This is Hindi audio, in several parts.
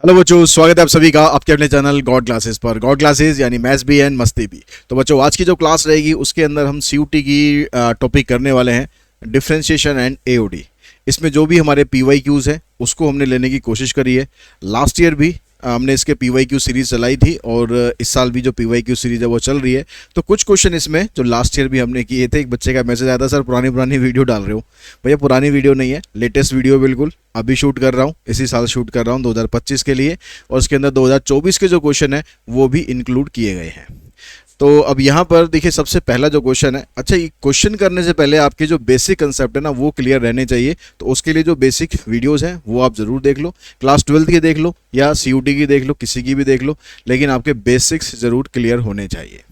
हेलो बच्चों, स्वागत है आप सभी का आपके अपने चैनल गॉड क्लासेस पर। गॉड क्लासेस यानी मैथ्स भी एंड मस्ती भी। तो बच्चों, आज की जो क्लास रहेगी उसके अंदर हम सीयूटी की टॉपिक करने वाले हैं, डिफरेंशिएशन एंड एओडी। इसमें जो भी हमारे पीवाई क्यूज़ हैं उसको हमने लेने की कोशिश करी है। लास्ट ईयर भी हमने इसके पीवाई क्यू सीरीज़ चलाई थी और इस साल भी जो पीवाई क्यू सीरीज़ है वो चल रही है। तो कुछ क्वेश्चन इसमें जो लास्ट ईयर भी हमने किए थे, एक बच्चे का मैसेज आया था, सर पुरानी पुरानी वीडियो डाल रहे हो। भैया पुरानी वीडियो नहीं है, लेटेस्ट वीडियो बिल्कुल अभी शूट कर रहा हूँ, इसी साल शूट कर रहा हूँ 2025 के लिए। और उसके अंदर 2024 के जो क्वेश्चन है वो भी इंक्लूड किए गए हैं। तो अब यहाँ पर देखिए, सबसे पहला जो क्वेश्चन है, अच्छा ये क्वेश्चन करने से पहले आपके जो बेसिक कंसेप्ट है ना वो क्लियर रहने चाहिए। तो उसके लिए जो बेसिक वीडियोस हैं वो आप ज़रूर देख लो, क्लास 12 की देख लो या सीयूटी की देख लो, किसी की भी देख लो, लेकिन आपके बेसिक्स ज़रूर क्लियर होने चाहिए।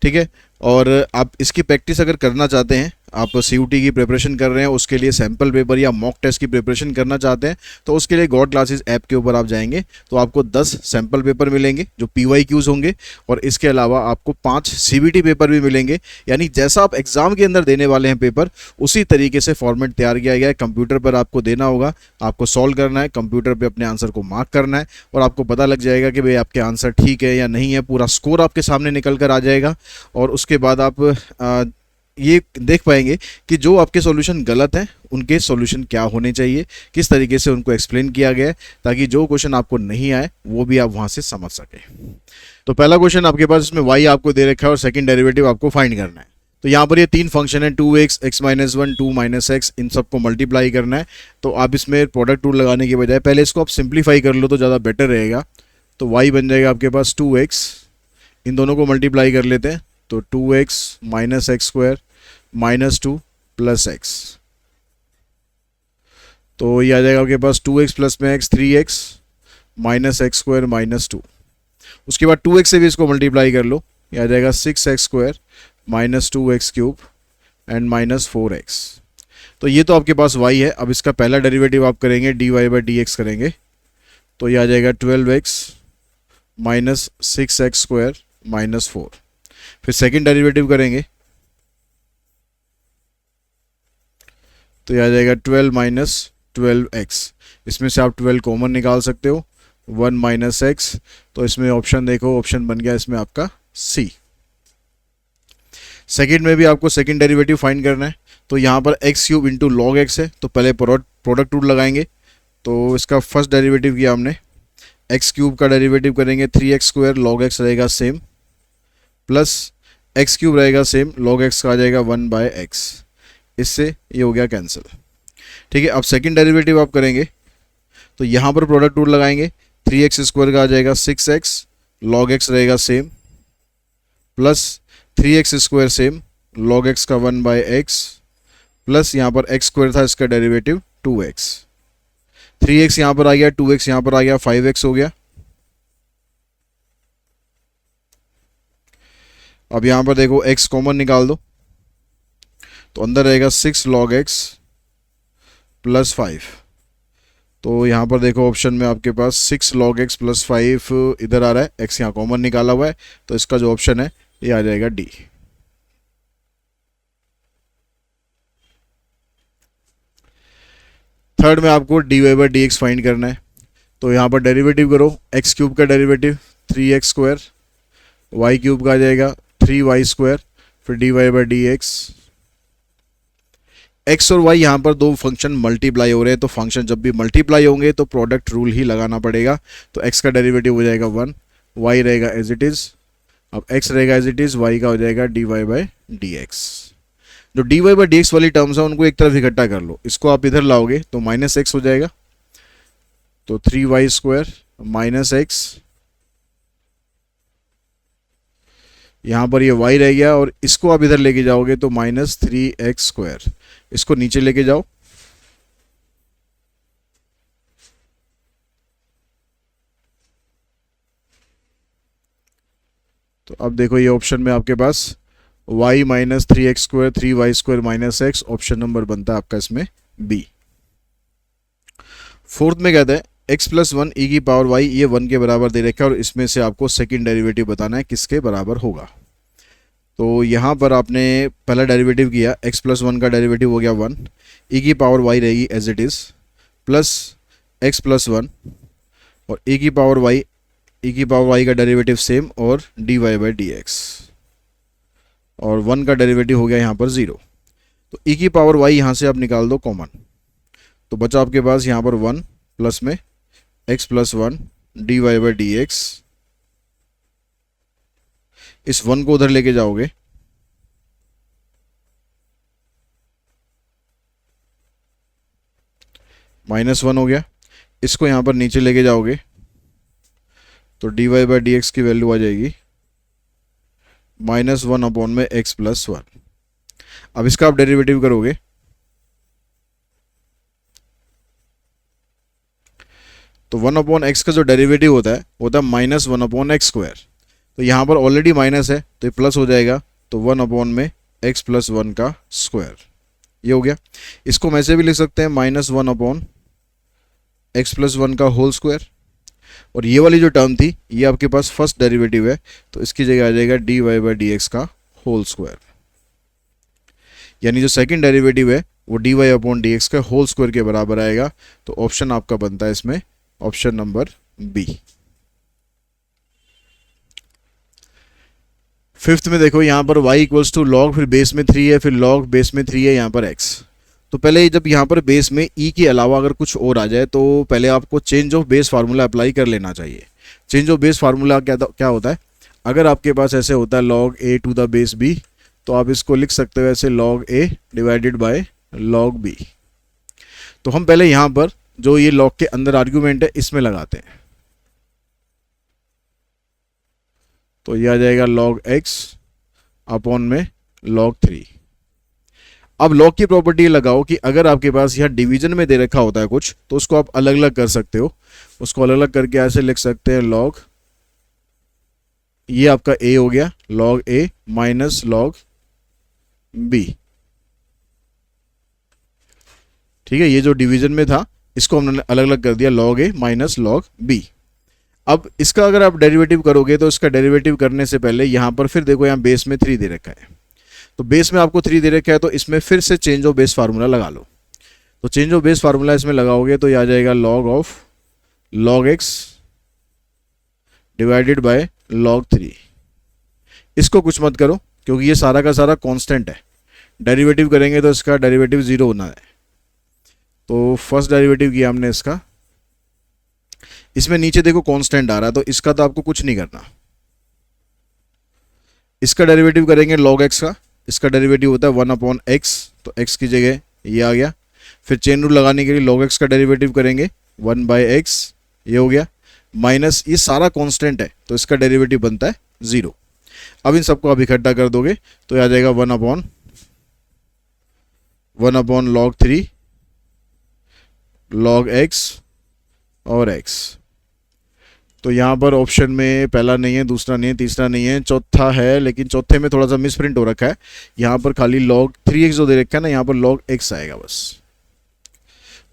ठीक है। और आप इसकी प्रैक्टिस अगर करना चाहते हैं, आप सीयूटी की प्रिपरेशन कर रहे हैं, उसके लिए सैम्पल पेपर या मॉक टेस्ट की प्रिपरेशन करना चाहते हैं, तो उसके लिए गॉड क्लासेस ऐप के ऊपर आप जाएंगे तो आपको 10 सैम्पल पेपर मिलेंगे जो पीवाई क्यूज़ होंगे। और इसके अलावा आपको 5 सीबीटी पेपर भी मिलेंगे। यानी जैसा आप एग्ज़ाम के अंदर देने वाले हैं पेपर, उसी तरीके से फॉर्मेट तैयार किया गया है। कंप्यूटर पर आपको देना होगा, आपको सॉल्व करना है, कंप्यूटर पर अपने आंसर को मार्क करना है और आपको पता लग जाएगा कि भाई आपके आंसर ठीक है या नहीं है। पूरा स्कोर आपके सामने निकल कर आ जाएगा और उसके बाद आप ये देख पाएंगे कि जो आपके सॉल्यूशन गलत हैं उनके सॉल्यूशन क्या होने चाहिए, किस तरीके से उनको एक्सप्लेन किया गया है, ताकि जो क्वेश्चन आपको नहीं आए वो भी आप वहाँ से समझ सकें। तो पहला क्वेश्चन आपके पास, इसमें y आपको दे रखा है और सेकंड डेरिवेटिव आपको फाइंड करना है। तो यहाँ पर ये तीन फंक्शन है, 2x, x-1, 2 x, इन सबको मल्टीप्लाई करना है। तो आप इसमें प्रोडक्ट रूल लगाने के बजाय पहले इसको आप सिंप्लीफाई कर लो तो ज़्यादा बेटर रहेगा। तो y बन जाएगा आपके पास 2x, इन दोनों को मल्टीप्लाई कर लेते हैं तो 2x minus x square minus 2 plus x. तो ये आ जाएगा आपके पास 2x प्लस में x 3x minus x square minus 2। उसके बाद 2x से भी इसको मल्टीप्लाई कर लो, ये आ जाएगा 6x square minus 2x cube and minus 4x। तो ये तो आपके पास y है। अब इसका पहला डेरिवेटिव आप करेंगे dy बाई डी एक्स करेंगे, तो ये आ जाएगा 12x minus 6x square minus 4। फिर सेकंड डेरिवेटिव करेंगे तो यह आ जाएगा 12 माइनस 12x। इसमें से आप 12 कॉमन निकाल सकते हो, 1 माइनस एक्स। तो इसमें ऑप्शन देखो, ऑप्शन बन गया इसमें आपका सी। सेकंड में भी आपको सेकंड डेरिवेटिव फाइंड करना है। तो यहाँ पर x cube into log x है, तो पहले प्रोडक्ट रूल लगाएंगे। तो इसका फर्स्ट डेरिवेटिव किया हमने, एक्स क्यूब का डेरिवेटिव करेंगे 3x स्क्वायर, लॉग एक्स रहेगा सेम, प्लस एक्स क्यूब रहेगा सेम, लॉग एक्स का आ जाएगा 1 बाय एक्स। इससे ये हो गया कैंसिल। ठीक है। अब सेकंड डेरिवेटिव आप करेंगे तो यहाँ पर प्रोडक्ट रूल लगाएंगे, 3x स्क्वायर का आ जाएगा 6x, लॉग एक्स रहेगा same, plus 3x square same, log x का 1 बाय एक्स, प्लस यहाँ पर x स्क्वायर था, इसका डेरिवेटिव 2x। 3x यहाँ पर आ गया, 2x यहाँ पर आ गया, 5x हो गया। अब यहाँ पर देखो x कॉमन निकाल दो, तो अंदर रहेगा 6 लॉग एक्स प्लस 5। तो यहाँ पर देखो ऑप्शन में आपके पास 6 लॉग एक्स प्लस 5 इधर आ रहा है, x यहाँ कॉमन निकाला हुआ है, तो इसका जो ऑप्शन है ये आ जाएगा डी। थर्ड में आपको D Y by D X find करना है। तो यहाँ पर डेरिवेटिव करो, एक्स क्यूब का derivative 3x square, Y cube का आ जाएगा 3y स्क्वायर, फिर D Y by D X. X और वाई यहाँ पर दो फंक्शन मल्टीप्लाई हो रहे हैं, तो फंक्शन जब भी मल्टीप्लाई होंगे तो प्रोडक्ट रूल ही लगाना पड़ेगा। तो एक्स का डेरिवेटिव हो जाएगा 1, वाई रहेगा एज इट इज़, अब एक्स रहेगा एज इट इज़, वाई का हो जाएगा D Y by D X. जो D Y by D X वाली टर्म्स है उनको एक तरफ इकट्ठा कर लो, इसको आप इधर लाओगे तो माइनस एक्स हो जाएगा, तो 3y स्क्वायर माइनस एक्स, यहाँ पर ये y रह गया और इसको आप इधर लेके जाओगे तो माइनस 3x स्क्वायर। इसको नीचे लेके जाओ, तो अब देखो ये ऑप्शन में आपके पास y minus 3x square, 3y square minus x, option number बनता है आपका इसमें बी। फोर्थ में कहता है x प्लस 1 ई की पावर y, ये 1 के बराबर दे रखा है और इसमें से आपको सेकंड डेरिवेटिव बताना है किसके बराबर होगा। तो यहाँ पर आपने पहला डेरिवेटिव किया, x प्लस 1 का डेरिवेटिव हो गया 1, ई की पावर y रहेगी as it is, plus x plus 1 और e की पावर y का डेरिवेटिव सेम और dy बाई डी एक्स, और 1 का डेरिवेटिव हो गया यहाँ पर 0। तो e की पावर y यहाँ से आप निकाल दो कॉमन, तो बचा आपके पास यहाँ पर 1 प्लस में x plus 1 dy by D x. इस 1 को उधर लेके जाओगे -1 हो गया, इसको यहाँ पर नीचे लेके जाओगे तो dy बाई डी एक्स की वैल्यू आ जाएगी -1 अपॉन में x प्लस 1। अब इसका आप डेरिवेटिव करोगे तो 1 अपॉन एक्स का जो डेरिवेटिव होता है -1 अपॉन एक्स स्क्वायर। तो यहाँ पर ऑलरेडी माइनस है तो ये प्लस हो जाएगा, तो 1 अपॉन में x प्लस 1 का स्क्वायर, ये हो गया। इसको हम ऐसे भी लिख सकते हैं -1 अपॉन एक्स प्लस 1 का होल स्क्वायर, और ये वाली जो टर्म थी ये आपके पास फर्स्ट डेरिवेटिव है, तो इसकी जगह आ जाएगा dy बाई डी एक्स का होल स्क्वायर, यानी जो सेकंड डेरिवेटिव है वो dy अपॉन डी एक्स का होल स्क्वायर के बराबर आएगा। तो ऑप्शन आपका बनता है इसमें ऑप्शन नंबर बी। फिफ्थ में देखो यहाँ पर y इक्वल्स टू लॉग, फिर बेस में 3 है, फिर लॉग बेस में 3 है, यहाँ पर x। तो पहले जब यहाँ पर बेस में e के अलावा अगर कुछ और आ जाए तो पहले आपको change of base formula apply कर लेना चाहिए। चेंज ऑफ बेस फार्मूला क्या होता है, अगर आपके पास ऐसे होता है log a to the base b, तो आप इसको लिख सकते हो ऐसे log a divided by log b। तो हम पहले यहाँ पर जो ये log के अंदर आर्ग्यूमेंट है इसमें लगाते हैं, तो ये आ जाएगा log x अपॉन में log 3। अब log की प्रॉपर्टी लगाओ कि अगर आपके पास यहाँ डिवीजन में दे रखा होता है कुछ तो उसको आप अलग अलग कर सकते हो, उसको अलग अलग करके ऐसे लिख सकते हैं log, ये आपका a हो गया log a minus log b। ठीक है, ये जो डिवीजन में था इसको हमने अलग अलग कर दिया log a minus log b। अब इसका अगर आप डेरिवेटिव करोगे तो इसका डेरिवेटिव करने से पहले यहाँ पर फिर देखो यहाँ बेस में 3 दे रखा है, तो बेस में आपको 3 दे रखा है तो इसमें फिर से चेंज ऑफ बेस फार्मूला लगा लो। तो चेंज ऑफ बेस फार्मूला इसमें लगाओगे तो ये आ जाएगा log of log x divided by log 3। इसको कुछ मत करो क्योंकि ये सारा का सारा कांस्टेंट है, डेरिवेटिव करेंगे तो इसका डेरिवेटिव 0 होना है। तो फर्स्ट डेरिवेटिव किया हमने इसका, इसमें नीचे देखो कांस्टेंट आ रहा है तो इसका तो आपको कुछ नहीं करना। इसका डेरिवेटिव करेंगे log x का, इसका डेरिवेटिव होता है 1 अपॉन x, तो x की जगह ये आ गया। फिर चेन रूल लगाने के लिए log x का डेरिवेटिव करेंगे 1 बाई एक्स, ये हो गया, माइनस ये सारा कांस्टेंट है तो इसका डेरिवेटिव बनता है 0। अब इन सबको आप इकट्ठा कर दोगे तो ये आ जाएगा 1 अपॉन log 3 log x और x। तो यहाँ पर ऑप्शन में पहला नहीं है, दूसरा नहीं है, तीसरा नहीं है, चौथा है, लेकिन चौथे में थोड़ा सा मिसप्रिंट हो रखा है। यहाँ पर खाली log 3x जो दे रखा है ना, यहाँ पर log x आएगा बस।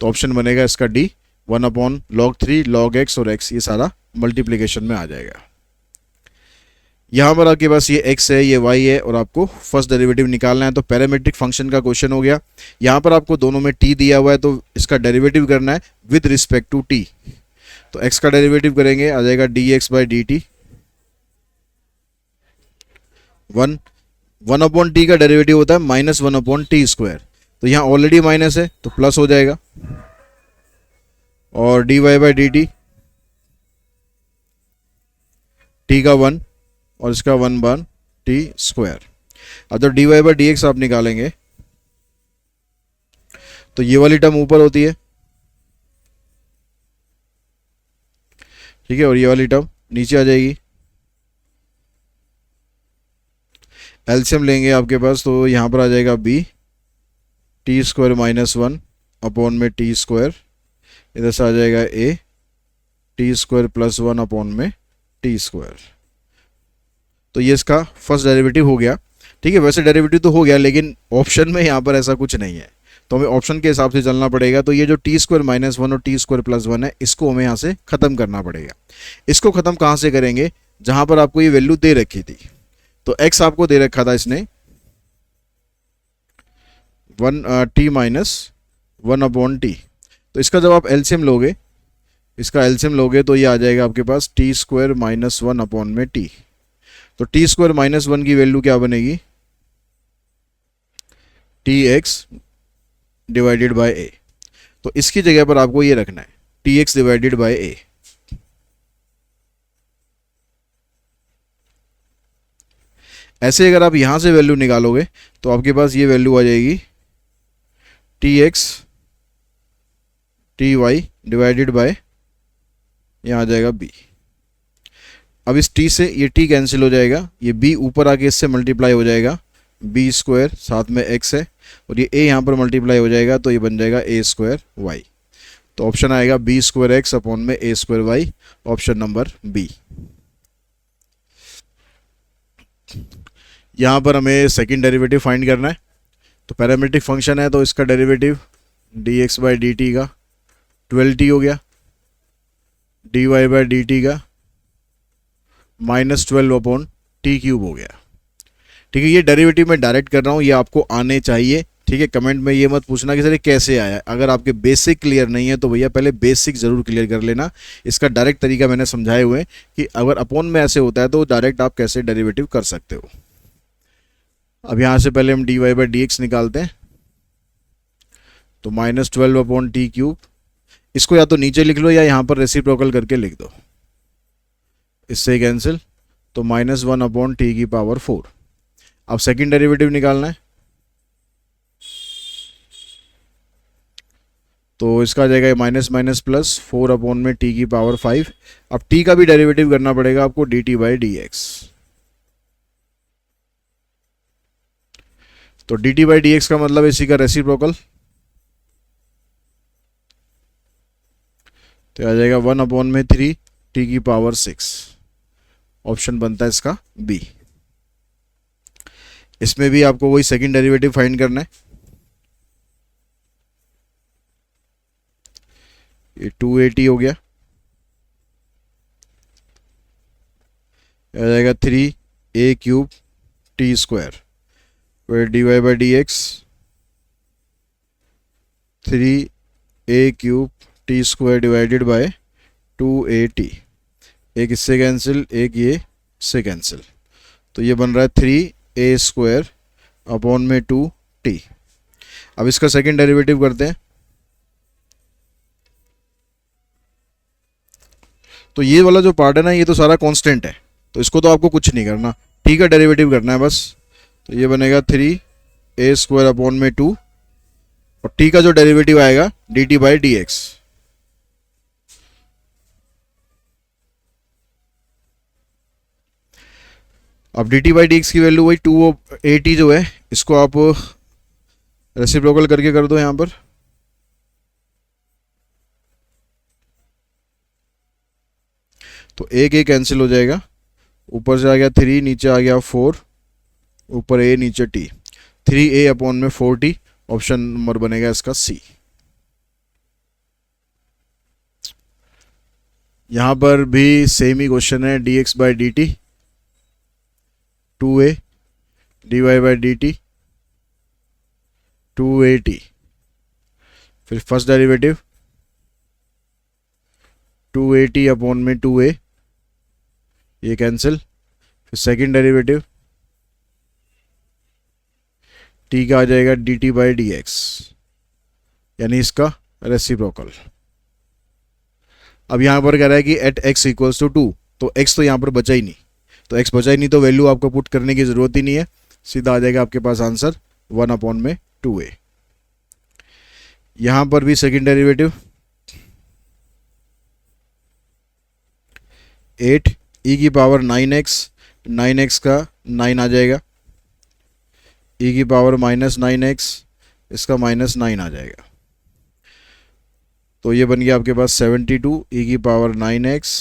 तो ऑप्शन बनेगा इसका D, 1 upon log 3 log x और x, ये सारा मल्टीप्लीकेशन में आ जाएगा। यहाँ पर आपके पास ये x है, ये y है, और आपको फर्स्ट डेरिवेटिव निकालना है। तो पैरामीट्रिक फंक्शन का क्वेश्चन हो गया। यहाँ पर आपको दोनों में t दिया हुआ है तो इसका डेरिवेटिव करना है विद रिस्पेक्ट टू t। तो x का डेरिवेटिव करेंगे, आ जाएगा dx by D T. 1 upon T का डेरिवेटिव होता है -1 अपॉन टी स्क्वायर, तो यहाँ ऑलरेडी माइनस है तो प्लस हो जाएगा, और dy by D T, T का 1 और इसका 1 बान टी स्क्वायर। अब जब dy बाई डी एक्स आप निकालेंगे तो ये वाली टर्म ऊपर होती है, ठीक है, और ये वाली टर्म नीचे आ जाएगी। एलसीएम लेंगे आपके पास तो यहाँ पर आ जाएगा b टी स्क्वायर -1 अपॉन में टी स्क्वायर, इधर से आ जाएगा a टी स्क्वायर +1 अपॉन में टी स्क्वायर। तो ये इसका फर्स्ट डेरिवेटिव हो गया। ठीक है, वैसे डेरिवेटिव तो हो गया लेकिन ऑप्शन में यहाँ पर ऐसा कुछ नहीं है तो हमें ऑप्शन के हिसाब से चलना पड़ेगा। तो ये जो टी स्क्वायर -1 और टी स्क्वायर +1 है इसको हमें यहाँ से ख़त्म करना पड़ेगा। इसको ख़त्म कहाँ से करेंगे, जहाँ पर आपको ये वैल्यू दे रखी थी। तो x आपको दे रखा था इसने 1 t -1 अपॉन टी। तो इसका जब आप एलसीएम लोगे, इसका एलसीएम लोगे तो ये आ जाएगा आपके पास T square minus one upon में टी। तो टी स्क्वायर माइनस वन की वैल्यू क्या बनेगी, T X divided by A. तो इसकी जगह पर आपको ये रखना है T X divided by A. ऐसे अगर आप यहां से वैल्यू निकालोगे तो आपके पास ये वैल्यू आ जाएगी T X T Y divided by, यहाँ आ जाएगा बी। अब इस टी से ये टी कैंसिल हो जाएगा, ये बी ऊपर आके इससे मल्टीप्लाई हो जाएगा, बी स्क्वायर साथ में एक्स है, और ये ए यहाँ पर मल्टीप्लाई हो जाएगा तो ये बन जाएगा ए स्क्वायर वाई। तो ऑप्शन आएगा बी स्क्वायर एक्स अपॉन में A square Y, option number B. यहाँ पर हमें सेकंड डेरिवेटिव फाइंड करना है। तो पैरामीट्रिक फंक्शन है तो इसका derivative D X by D T का 12t हो गया, D Y by D T का -12 अपॉन टी क्यूब हो गया। ठीक है, ये डेरिवेटिव मैं डायरेक्ट कर रहा हूँ, ये आपको आने चाहिए। ठीक है, कमेंट में ये मत पूछना कि सर ये कैसे आया। अगर आपके बेसिक क्लियर नहीं है तो भैया पहले बेसिक ज़रूर क्लियर कर लेना। इसका डायरेक्ट तरीका मैंने समझाए हुए हैं कि अगर अपॉन में ऐसे होता है तो डायरेक्ट आप कैसे डेरिवेटिव कर सकते हो। अब यहाँ से पहले हम D Y by D X निकालते हैं। तो -12 अपॉन टी क्यूब, इसको या तो नीचे लिख लो या यहाँ पर रेसिप्रोकल करके लिख दो, इससे कैंसिल। तो -1 अपॉन टी की पावर 4। अब सेकंड डेरिवेटिव निकालना है तो इसका आ जाएगा माइनस माइनस प्लस 4 अपॉन में टी की पावर 5। अब टी का भी डेरिवेटिव करना पड़ेगा आपको, D T by D X. तो D T by D X का मतलब इसी का रेसिप्रोकल, तो आ जाएगा 1 अपॉन में 3 टी की पावर 6। ऑप्शन बनता है इसका बी। इसमें भी आपको वही सेकंड डेरिवेटिव फाइंड करना है। ये 280 हो गया, आ जाएगा 3a क्यूब टी स्क्वायर, फिर D Y by D X 3a cube T square divided by 2at। एक इससे कैंसिल, एक ये से कैंसिल, तो ये बन रहा है 3a स्क्वायर अपॉन में 2t। अब इसका सेकंड डेरिवेटिव करते हैं। तो ये वाला जो पार्ट है ना, ये तो सारा कांस्टेंट है, तो इसको तो आपको कुछ नहीं करना, टी का डेरिवेटिव करना है बस। तो ये बनेगा 3a स्क्वायर अपॉन में 2, और टी का जो डेरिवेटिव आएगा D T by D X. अब D T by D X की वैल्यू वही 280 जो है, इसको आप रेसिप्रोकल करके कर दो यहाँ पर। तो एक कैंसिल हो जाएगा, ऊपर से आ गया 3, नीचे आ गया 4, ऊपर a नीचे t, 3a अपॉन में 4t। ऑप्शन नंबर बनेगा इसका सी। यहाँ पर भी सेम ही क्वेश्चन है, D X by D T 2a D Y by D T 2at। फिर फर्स्ट डेरिवेटिव 2at अपॉन में 2a, ये कैंसिल। फिर सेकंड डेरिवेटिव t का आ जाएगा D T by D x, यानी इसका रेसिप्रोकल। अब यहाँ पर कह रहा है कि एट x इक्वल्स टू 2, तो x तो यहाँ पर बचा ही नहीं, तो x बचा ही नहीं तो वैल्यू आपको पुट करने की ज़रूरत ही नहीं है, सीधा आ जाएगा आपके पास आंसर 1 अपॉन में 2a। यहाँ पर भी सेकंड डेरिवेटिव 8 e की पावर 9x, 9x का 9 आ जाएगा, e की पावर -9x, इसका -9 आ जाएगा। तो ये बन गया आपके पास 72 e की पावर 9x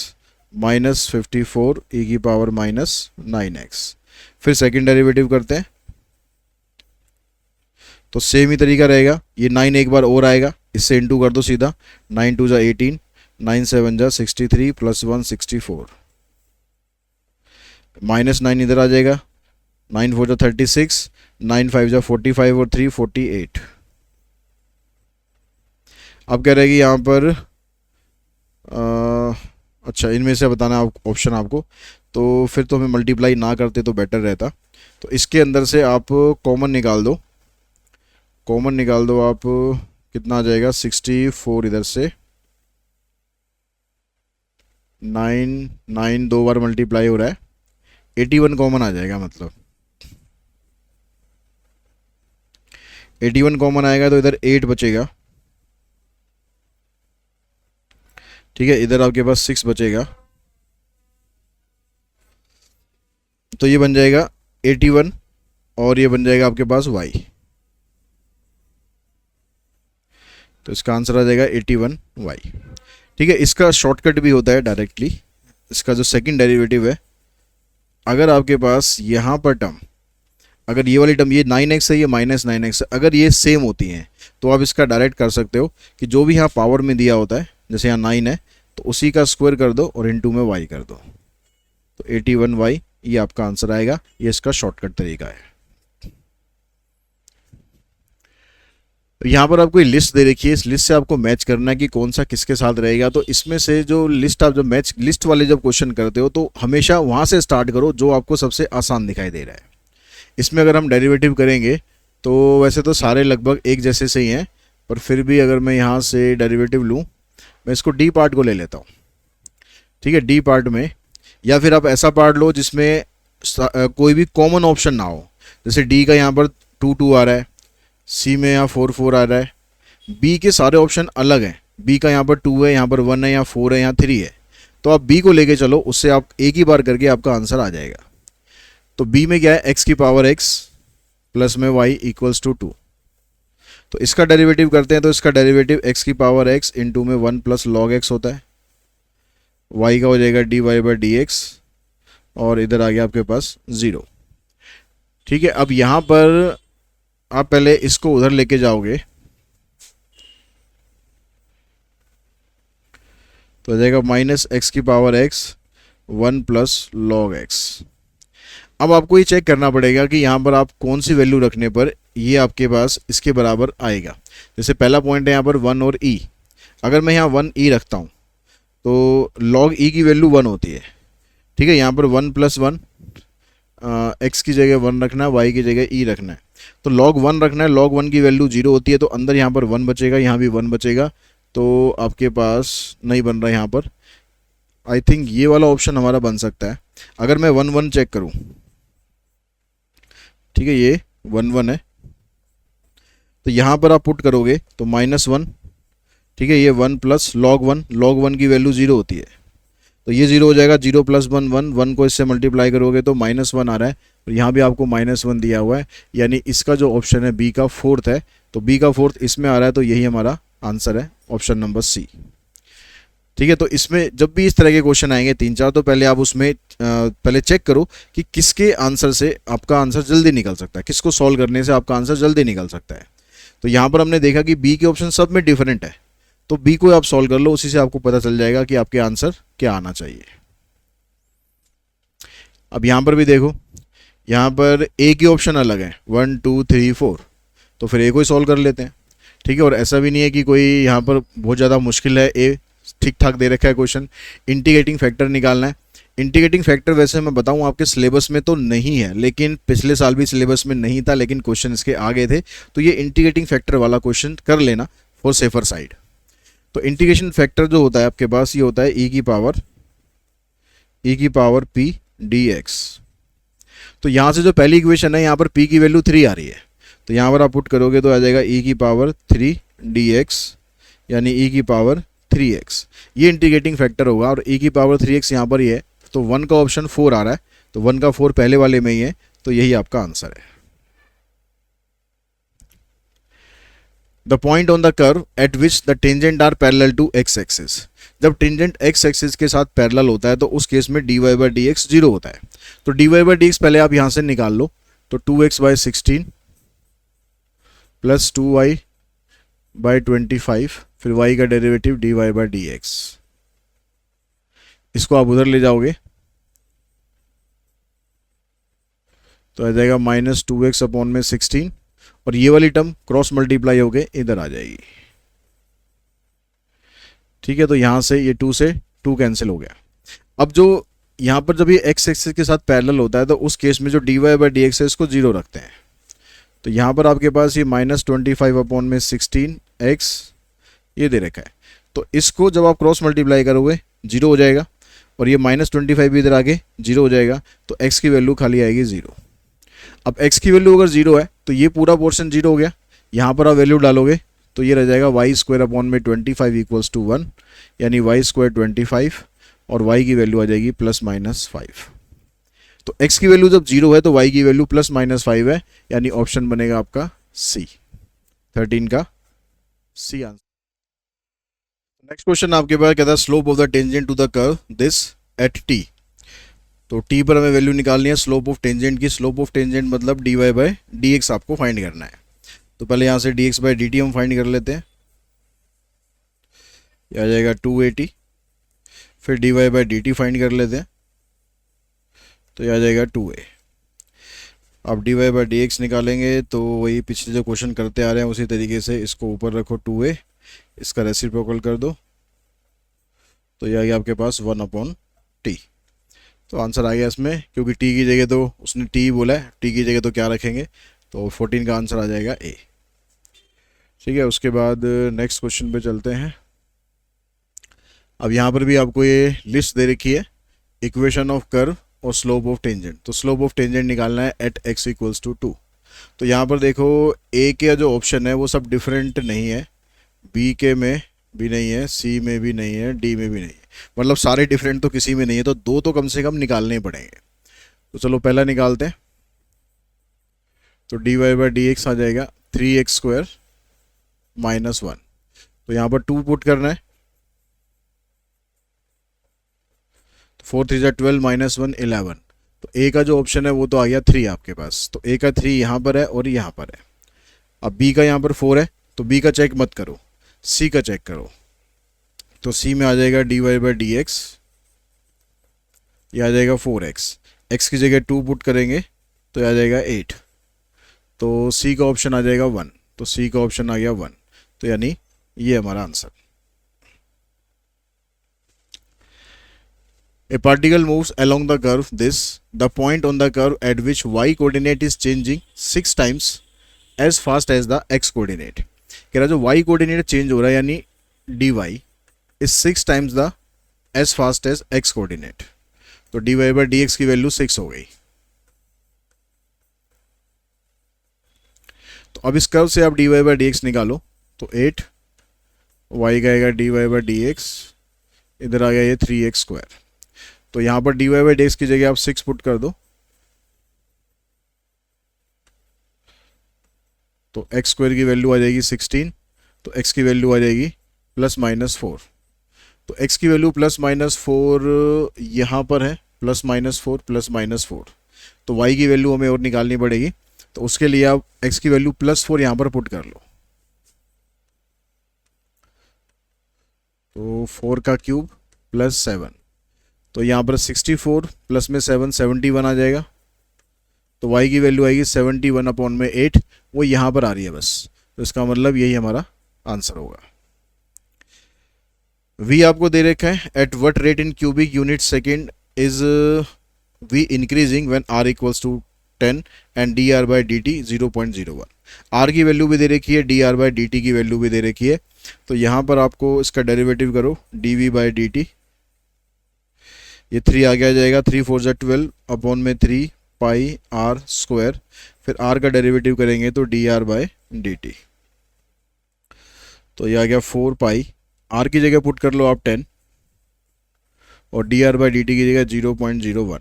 -54 e की पावर -9x। फिर सेकंड डेरिवेटिव करते हैं तो सेम ही तरीका रहेगा, ये 9 एक बार और आएगा, इससे इंटू कर दो सीधा, 9 2 जा 18, 9 7 जा 63 प्लस 1 64, -9 इधर आ जाएगा, 9 4 जा 36, 9 5 जा 45 और 3 48। अब कह रहे हैं कि यहाँ पर अच्छा, इनमें से बताना आप ऑप्शन आपको, तो फिर तो हमें मल्टीप्लाई ना करते तो बेटर रहता। तो इसके अंदर से आप कॉमन निकाल दो, कॉमन निकाल दो आप, कितना आ जाएगा 64, इधर से 9, 9 दो बार मल्टीप्लाई हो रहा है, 81 कॉमन आ जाएगा, मतलब 81 कॉमन आएगा तो इधर 8 बचेगा, ठीक है, इधर आपके पास 6 बचेगा, तो ये बन जाएगा 81 और ये बन जाएगा आपके पास y। तो इसका आंसर आ जाएगा 81y। ठीक है, इसका शॉर्टकट भी होता है डायरेक्टली, इसका जो सेकंड डेरिवेटिव है, अगर आपके पास यहाँ पर टर्म, अगर ये वाली टर्म, ये 9x है, ये -9x है, अगर ये सेम होती हैं तो आप इसका डायरेक्ट कर सकते हो कि जो भी यहाँ पावर में दिया होता है, जैसे यहाँ 9 है तो उसी का स्क्वायर कर दो और इनटू में y कर दो, तो 81y ये आपका आंसर आएगा। ये इसका शॉर्टकट तरीका है। तो यहाँ पर आपको लिस्ट दे रखी है, इस लिस्ट से आपको मैच करना है कि कौन सा किसके साथ रहेगा। तो इसमें से जो लिस्ट, आप जब मैच लिस्ट वाले जब क्वेश्चन करते हो तो हमेशा वहाँ से स्टार्ट करो जो आपको सबसे आसान दिखाई दे रहा है। इसमें अगर हम डेरिवेटिव करेंगे तो वैसे तो सारे लगभग एक जैसे से ही हैं, पर फिर भी अगर मैं यहाँ से डेरिवेटिव लूँ, मैं इसको डी पार्ट को ले लेता हूँ, ठीक है, डी पार्ट में, या फिर आप ऐसा पार्ट लो जिसमें कोई भी कॉमन ऑप्शन ना हो, जैसे डी का यहाँ पर 2 आ रहा है, सी में यहाँ 4 आ रहा है, बी के सारे ऑप्शन अलग हैं, बी का यहाँ पर 2 है, यहाँ पर 1 है, यहाँ 4 है, यहाँ 3 है, तो आप बी को लेके चलो, उससे आप एक ही बार करके आपका आंसर आ जाएगा। तो बी में क्या है, एक्स की पावर एक्स प्लस में वाई इक्वल्स टू 2, तो इसका डेरिवेटिव करते हैं, तो इसका डेरिवेटिव एक्स की पावर एक्स इंटू में 1 प्लस लॉग एक्स होता है, वाई का हो जाएगा D Y by D X, और इधर आ गया आपके पास 0। ठीक है, अब यहाँ पर आप पहले इसको उधर लेके जाओगे तो आ जाएगा माइनस एक्स की power x 1 plus log x. अब आपको ये चेक करना पड़ेगा कि यहाँ पर आप कौन सी वैल्यू रखने पर ये आपके पास इसके बराबर आएगा। जैसे पहला पॉइंट है यहाँ पर 1 और e, अगर मैं यहाँ 1e रखता हूँ तो log e की वैल्यू 1 होती है, ठीक है, यहाँ पर 1 प्लस 1, एक्स की जगह 1 रखना है, वाई की जगह e रखना है, तो log 1 रखना है, log 1 की वैल्यू 0 होती है, तो अंदर यहाँ पर 1 बचेगा, यहाँ भी 1 बचेगा, तो आपके पास नहीं बन रहा यहाँ पर। आई थिंक ये वाला ऑप्शन हमारा बन सकता है। अगर मैं 1 1 चेक करूँ, ठीक है, ये 1 1 है, तो यहाँ पर आप पुट करोगे तो -1, ठीक है, ये 1 प्लस log 1 की वैल्यू 0 होती है, तो ये 0 हो जाएगा, 0 प्लस 1 1, 1 को इससे मल्टीप्लाई करोगे तो -1 आ रहा है, और यहाँ भी आपको -1 दिया हुआ है, यानी इसका जो ऑप्शन है बी का फोर्थ है, तो बी का फोर्थ इसमें आ रहा है, तो यही हमारा आंसर है, ऑप्शन नंबर सी। ठीक है, तो इसमें जब भी इस तरह के क्वेश्चन आएंगे 3 4, तो पहले आप उसमें पहले चेक करो कि किसके आंसर से आपका आंसर जल्दी निकल सकता है, किसको सॉल्व करने से आपका आंसर जल्दी निकल सकता है। तो यहाँ पर हमने देखा कि बी के ऑप्शन सब में डिफरेंट है, तो बी को आप सॉल्व कर लो, उसी से आपको पता चल जाएगा कि आपके आंसर क्या आना चाहिए। अब यहाँ पर भी देखो, यहाँ पर ए के ऑप्शन अलग है, 1 2 3 4, तो फिर ए को ही सॉल्व कर लेते हैं। ठीक है, और ऐसा भी नहीं है कि कोई यहाँ पर बहुत ज़्यादा मुश्किल है, ए ठीक ठाक दे रखा है क्वेश्चन। इंटीग्रेटिंग फैक्टर निकालना है, इंटीग्रेटिंग फैक्टर वैसे मैं बताऊँ आपके सिलेबस में तो नहीं है, लेकिन पिछले साल भी सिलेबस में नहीं था, लेकिन क्वेश्चन इसके आ गए थे, तो ये इंटीग्रेटिंग फैक्टर वाला क्वेश्चन कर लेना फॉर सेफर साइड। तो इंटीग्रेशन फैक्टर जो होता है आपके पास, ये होता है e की पावर p dx। तो यहाँ से जो पहली इक्वेशन है, यहाँ पर p की वैल्यू 3 आ रही है, तो यहाँ पर आप पुट करोगे तो आ जाएगा e की पावर 3 dx, यानी e की पावर 3x, ये इंटीग्रेटिंग फैक्टर होगा, और e की पावर 3x यहाँ पर ही है, तो 1 का ऑप्शन 4 आ रहा है, तो 1 का 4 पहले वाले में ही है, तो यही आपका आंसर है। The point on the curve at which the tangent are parallel to X axis, जब टेंजेंट एक्स एक्सिस के साथ पैरेलल होता है तो उस केस में dy बाई डी एक्स 0 होता है। तो dy बाई डी एक्स पहले आप यहाँ से निकाल लो, तो 2x by 16 plus 2y by 25, फिर y का derivative dy by D x, इसको आप उधर ले जाओगे तो आ जाएगा -2x अपॉन में 16, और ये वाली टर्म क्रॉस मल्टीप्लाई होके इधर आ जाएगी। ठीक है, तो यहाँ से ये 2 से 2 कैंसिल हो गया। अब जो यहाँ पर जब ये एक्स एक्सिस के साथ पैरेलल होता है तो उस केस में जो D Y by D X है इसको 0 रखते हैं। तो यहाँ पर आपके पास ये -25/16x ये दे रखा है, तो इसको जब आप क्रॉस मल्टीप्लाई करोगे 0 हो जाएगा, और ये -25 भी इधर आगे 0 हो जाएगा, तो x की वैल्यू खाली आएगी 0। अब x की वैल्यू अगर 0 है तो ये पूरा पोर्शन 0 हो गया, यहाँ पर आप वैल्यू डालोगे तो ये रह जाएगा y² / 1, यानी y² 25 और y की वैल्यू आ जाएगी +-5। तो x की वैल्यू जब 0 है तो y की वैल्यू +-5 है, यानी ऑप्शन बनेगा आपका C, 13 का C आंसर। नेक्स्ट क्वेश्चन आपके पास कहता है slope of the tangent to the curve this at t। तो t पर हमें वैल्यू निकालनी है स्लोप ऑफ टेंजेंट की। स्लोप ऑफ टेंजेंट मतलब dy बाई dx आपको फाइंड करना है। तो पहले यहाँ से dx बाई dt हम फाइंड कर लेते हैं, यह आ जाएगा 280। फिर dy बाई dt फाइंड कर लेते हैं, तो यह आ जाएगा 2a। अब dy बाई dx निकालेंगे तो वही पिछले जो क्वेश्चन करते आ रहे हैं उसी तरीके से इसको ऊपर रखो 2a, इसका रेसिप्रोकल कर दो, तो यह आ गया आपके पास 1/t। तो आंसर आ गया इसमें, क्योंकि t की जगह तो उसने t बोला है, t की जगह तो क्या रखेंगे, तो 14 का आंसर आ जाएगा a। ठीक है, उसके बाद नेक्स्ट क्वेश्चन पे चलते हैं। अब यहाँ पर भी आपको ये लिस्ट दे रखी है इक्वेशन ऑफ कर्व और स्लोप ऑफ टेंजेंट। तो स्लोप ऑफ टेंजेंट निकालना है एट x = 2। तो यहाँ पर देखो a के जो ऑप्शन है वो सब डिफरेंट नहीं है, b के में भी नहीं है, c में भी नहीं है, d में भी नहीं है, मतलब सारे डिफरेंट तो किसी में नहीं है, तो 2 तो कम से कम निकालने ही पड़ेंगे। तो चलो पहला निकालते हैं। तो dy बाई dx आ जाएगा 3x² - 1। तो यहाँ पर 2 पुट करना है, 4 3 12 -1 11। तो a का जो ऑप्शन है वो तो आ गया 3 आपके पास, तो a का 3 यहाँ पर है और यहाँ पर है। अब b का यहाँ पर 4 है, तो b का चेक मत करो, c का चेक करो। तो c में आ जाएगा dy बाई dx, ये आ जाएगा 4x, x की जगह 2 पुट करेंगे तो यह आ जाएगा 8। तो c का ऑप्शन आ जाएगा 1, तो c का ऑप्शन आ गया 1, तो यानी ये हमारा answer. A particle moves along the curve this, the point on the curve at which y coordinate is changing 6 times as fast as the x coordinate। कह रहा जो y coordinate चेंज हो रहा है यानी dy is 6 times the as fast as x coordinate। तो dy बाई dx की वैल्यू 6 हो गई। तो अब इस कर्व से आप dy बाई dx निकालो, तो 8 y का आएगा dy बाई dx, इधर आ गया ये 3x²। तो यहाँ पर dy बाई dx की जगह आप 6 पुट कर दो, तो x² की वैल्यू आ जाएगी 16, तो x की वैल्यू आ जाएगी +-4। तो x की वैल्यू +-4 यहाँ पर है, +-4 +-4। तो y की वैल्यू हमें और निकालनी पड़ेगी, तो उसके लिए आप x की वैल्यू +4 यहाँ पर पुट कर लो। तो 4 का क्यूब +7, तो यहाँ पर 64 प्लस में 7 71 आ जाएगा। तो y की वैल्यू आएगी 71/8, वो यहाँ पर आ रही है बस, तो इसका मतलब यही हमारा आंसर होगा। v आपको दे रखा है, at what rate in cubic unit second is v increasing when r = 10 and dr by dt 0.01। r की वैल्यू भी दे रखी है, dr बाई dt की वैल्यू भी दे रखी है। तो यहाँ पर आपको इसका डेरिवेटिव करो dv बाई dt, ये 3 आगे आ जाएगा, 3 4 12/3 पाई r²। फिर r का डेरिवेटिव करेंगे तो dr बाई dt, तो ये आ गया 4 पाई, r की जगह पुट कर लो आप 10 और dr बाई dt की जगह 0.01।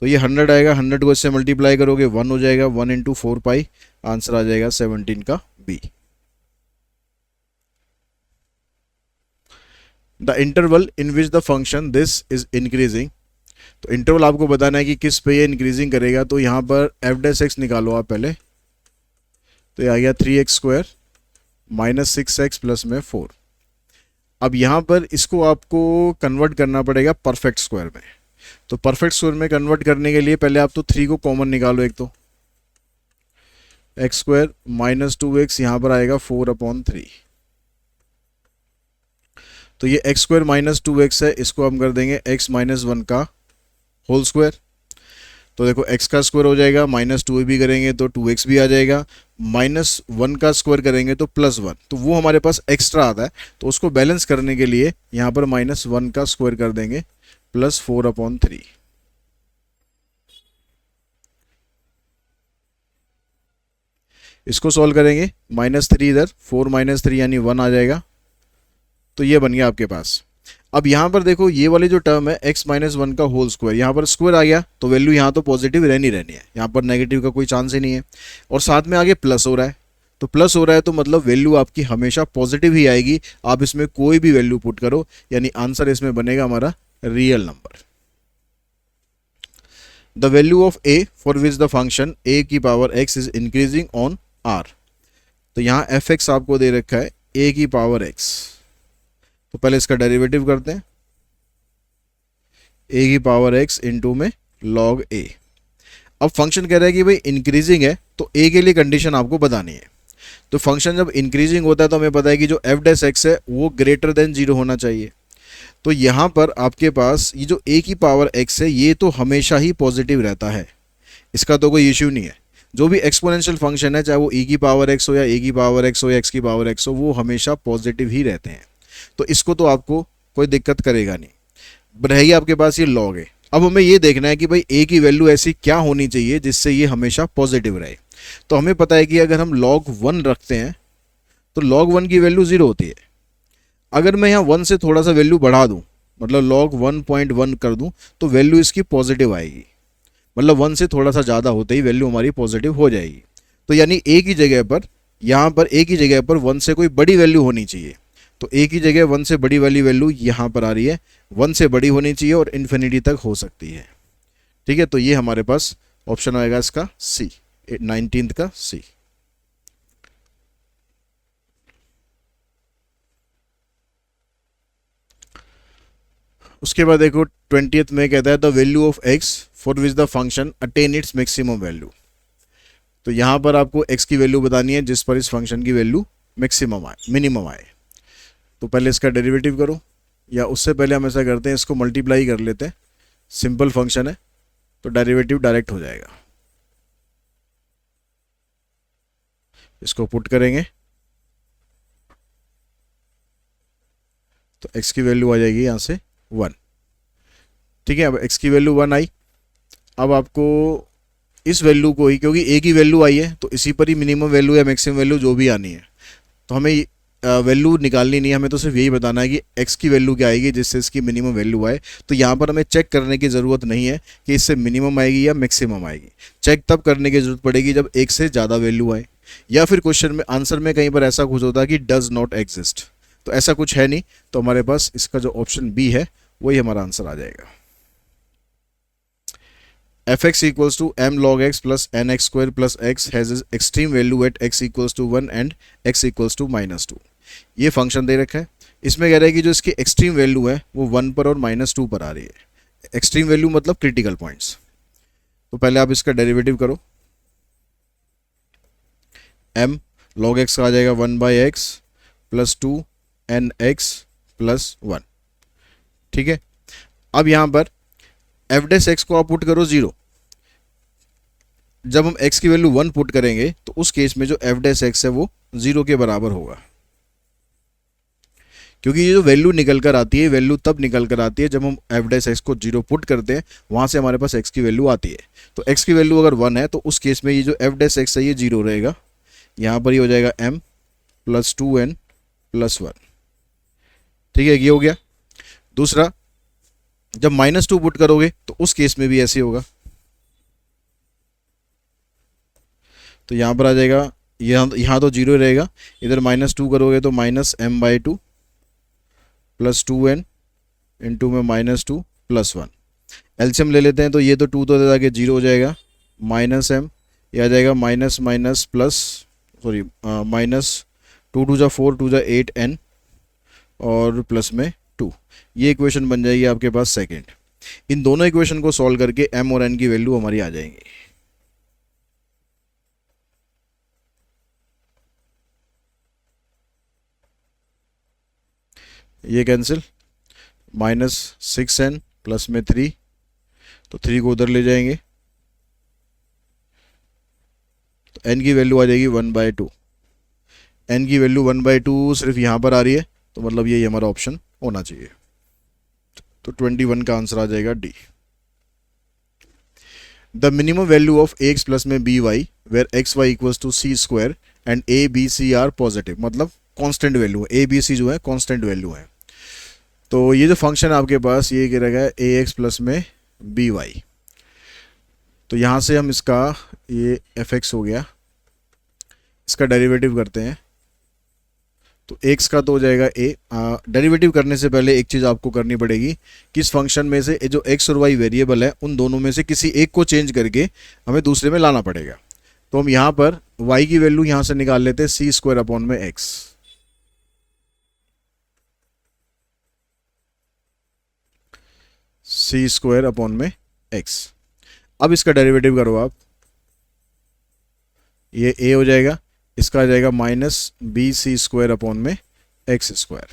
तो ये 100 आएगा, 100 को इससे मल्टीप्लाई करोगे 1 हो जाएगा, 1 × 4 पाई, आंसर आ जाएगा 17 का b। The interval in which the function this is increasing. तो इंटरवल आपको बताना है कि किस पे ये इंक्रीजिंग करेगा। तो यहाँ पर f' निकालो आप पहले, तो ये आ गया 3x² - 6x प्लस में 4। अब यहाँ पर इसको आपको कन्वर्ट करना पड़ेगा परफेक्ट स्क्वायर में। तो परफेक्ट स्क्वायर में कन्वर्ट करने के लिए पहले आप तो 3 को कॉमन निकालो, एक तो x² - 2x यहाँ पर आएगा 4/3। तो ये एक्स स्क्वायर माइनस 2x है, इसको हम कर देंगे x माइनस 1 का होल स्क्वायर। तो देखो x का स्क्वायर हो जाएगा, माइनस 2 भी करेंगे तो 2x भी आ जाएगा, माइनस 1 का स्क्वायर करेंगे तो प्लस 1, तो वो हमारे पास एक्स्ट्रा आता है। तो उसको बैलेंस करने के लिए यहाँ पर माइनस 1 का स्क्वायर कर देंगे प्लस 4/3। इसको सॉल्व करेंगे, माइनस 3 इधर, 4 माइनस 3 यानी 1 आ जाएगा। तो ये बन गया आपके पास। अब यहाँ पर देखो ये वाली जो टर्म है x माइनस 1 का होल स्क्वायर, यहाँ पर स्क्वायर आ गया तो वैल्यू यहाँ तो पॉजिटिव रहनी रहनी है, यहाँ पर नेगेटिव का कोई चांस ही नहीं है। और साथ में आगे प्लस हो रहा है, तो प्लस हो रहा है तो मतलब वैल्यू आपकी हमेशा पॉजिटिव ही आएगी। आप इसमें कोई भी वैल्यू पुट करो, यानी आंसर इसमें बनेगा हमारा real number. The value of a for which the function a की power x is increasing on r। तो यहाँ fx आपको दे रखा है a की पावर x, तो पहले इसका डेरिवेटिव करते हैं, a की पावर x इंटू में log a। अब फंक्शन कह रहा है कि भाई इंक्रीजिंग है, तो a के लिए कंडीशन आपको बतानी है। तो फंक्शन जब इंक्रीजिंग होता है तो हमें पता है कि जो f डैश x है वो ग्रेटर देन 0 होना चाहिए। तो यहाँ पर आपके पास ये जो a की पावर x है ये तो हमेशा ही पॉजिटिव रहता है, इसका तो कोई इश्यू नहीं है। जो भी एक्सपोनेंशियल फंक्शन है, चाहे वो e की पावर x हो या a की पावर x हो या x की पावर x हो, वो हमेशा पॉजिटिव ही रहते हैं। तो इसको तो आपको कोई दिक्कत करेगा नहीं। रहेगी आपके पास ये लॉग है। अब हमें ये देखना है कि भाई a की वैल्यू ऐसी क्या होनी चाहिए जिससे ये हमेशा पॉजिटिव रहे। तो हमें पता है कि अगर हम log 1 रखते हैं तो log 1 की वैल्यू 0 होती है। अगर मैं यहाँ 1 से थोड़ा सा वैल्यू बढ़ा दूँ, मतलब log 1.1 कर दूँ, तो वैल्यू इसकी पॉजिटिव आएगी। मतलब 1 से थोड़ा सा ज़्यादा होते ही वैल्यू हमारी पॉजिटिव हो जाएगी। तो यानी a की जगह पर, यहाँ पर a की जगह पर 1 से कोई बड़ी वैल्यू होनी चाहिए। तो a की जगह 1 से बड़ी वाली वैल्यू यहाँ पर आ रही है, 1 से बड़ी होनी चाहिए और इन्फिनिटी तक हो सकती है। ठीक है, तो ये हमारे पास ऑप्शन आएगा इसका सी, 19th का सी। उसके बाद देखो 20th में कहता है the value of x for which the function attain its maximum value. तो यहाँ पर आपको x की वैल्यू बतानी है जिस पर इस फंक्शन की वैल्यू मैक्सिमम आए, मिनिमम आए। तो पहले इसका डेरिवेटिव करो, या उससे पहले हम ऐसा करते हैं इसको मल्टीप्लाई कर लेते हैं, सिंपल फंक्शन है तो डेरिवेटिव डायरेक्ट हो जाएगा। इसको पुट करेंगे तो x की वैल्यू आ जाएगी यहाँ से 1। ठीक है, अब x की वैल्यू 1 आई। अब आपको इस वैल्यू को ही, क्योंकि a की वैल्यू आई है तो इसी पर ही मिनिमम वैल्यू या मैक्सिमम वैल्यू जो भी आनी है, तो हमें वैल्यू निकालनी नहीं है, हमें तो सिर्फ यही बताना है कि x की वैल्यू क्या आएगी जिससे इसकी मिनिमम वैल्यू आए। तो यहाँ पर हमें चेक करने की ज़रूरत नहीं है कि इससे मिनिमम आएगी या मैक्सिमम आएगी। चेक तब करने की ज़रूरत पड़ेगी जब एक से ज़्यादा वैल्यू आए, या फिर क्वेश्चन में आंसर में कहीं पर ऐसा कुछ होता है कि डज नॉट एग्जिस्ट, तो ऐसा कुछ है नहीं। तो हमारे पास इसका जो ऑप्शन बी है वही हमारा आंसर आ जाएगा। fx equals to m log x plus nx square plus x has its extreme value at x equals to 1 and x equals to -2। ये फंक्शन दे रखा है, इसमें कह रहा है कि जो इसकी एक्सट्रीम वैल्यू है वो 1 पर और -2 पर आ रही है। एक्सट्रीम वैल्यू मतलब क्रिटिकल पॉइंट्स। तो पहले आप इसका डेरिवेटिव करो, m log x आ जाएगा 1/x प्लस 2 nx प्लस 1। ठीक है, अब यहाँ पर एफ डैश एक्स को आप पुट करो 0। जब हम x की वैल्यू 1 पुट करेंगे तो उस केस में जो एफ डैश एक्स है वो 0 के बराबर होगा, क्योंकि ये जो वैल्यू निकल कर आती है, वैल्यू तब निकल कर आती है जब हम एफ डैश एक्स को 0 पुट करते हैं, वहाँ से हमारे पास x की वैल्यू आती है। तो x की वैल्यू अगर 1 है तो उस केस में ये जो एफ डैश एक्स है ये 0 रहेगा, यहाँ पर ही हो जाएगा m प्लस 2n प्लस 1। ठीक है, ये हो गया। दूसरा, जब -2 पुट करोगे तो उस केस में भी ऐसे होगा, तो यहाँ पर आ जाएगा, यहाँ तो 0 रहेगा, इधर -2 करोगे तो -m/2 प्लस 2n इंटू में -2 प्लस 1। एलसीएम ले लेते हैं तो ये तो 2 तो जाके 0 हो जाएगा, -m ये आ जाएगा माइनस माइनस प्लस सॉरी -2 2 जा 4 2 जा 8n और प्लस में 2। ये इक्वेशन बन जाएगी आपके पास सेकंड। इन दोनों इक्वेशन को सॉल्व करके m और n की वैल्यू हमारी आ जाएंगी। ये कैंसिल, -6n प्लस में 3, तो 3 को उधर ले जाएंगे तो n की वैल्यू आ जाएगी 1/2। n की वैल्यू 1/2 सिर्फ यहाँ पर आ रही है, तो मतलब यही हमारा ऑप्शन होना चाहिए। तो 21 का आंसर आ जाएगा D. The minimum value of X plus में B Y where X Y equals to C square and A B C are positive, मतलब कांस्टेंट वैल्यू है, ए बी सी जो है कांस्टेंट वैल्यू है। तो ये जो फंक्शन है आपके पास ये क्या रहेगा, ए एक्स प्लस में बी वाई। तो यहाँ से हम इसका ये एफ एक्स हो गया, इसका डेरिवेटिव करते हैं तो x का तो हो जाएगा a। डेरिवेटिव करने से पहले एक चीज़ आपको करनी पड़ेगी कि इस फंक्शन में से जो x और y वेरिएबल है उन दोनों में से किसी एक को चेंज करके हमें दूसरे में लाना पड़ेगा। तो हम यहाँ पर y की वैल्यू यहाँ से निकाल लेते हैं सी स्क्वायर अपॉन में x। सी स्क्वायर अपॉन में x। अब इसका डेरिवेटिव करो आप, ये a हो जाएगा, इसका आ जाएगा -bc² अपॉन में एक्स स्क्वायर।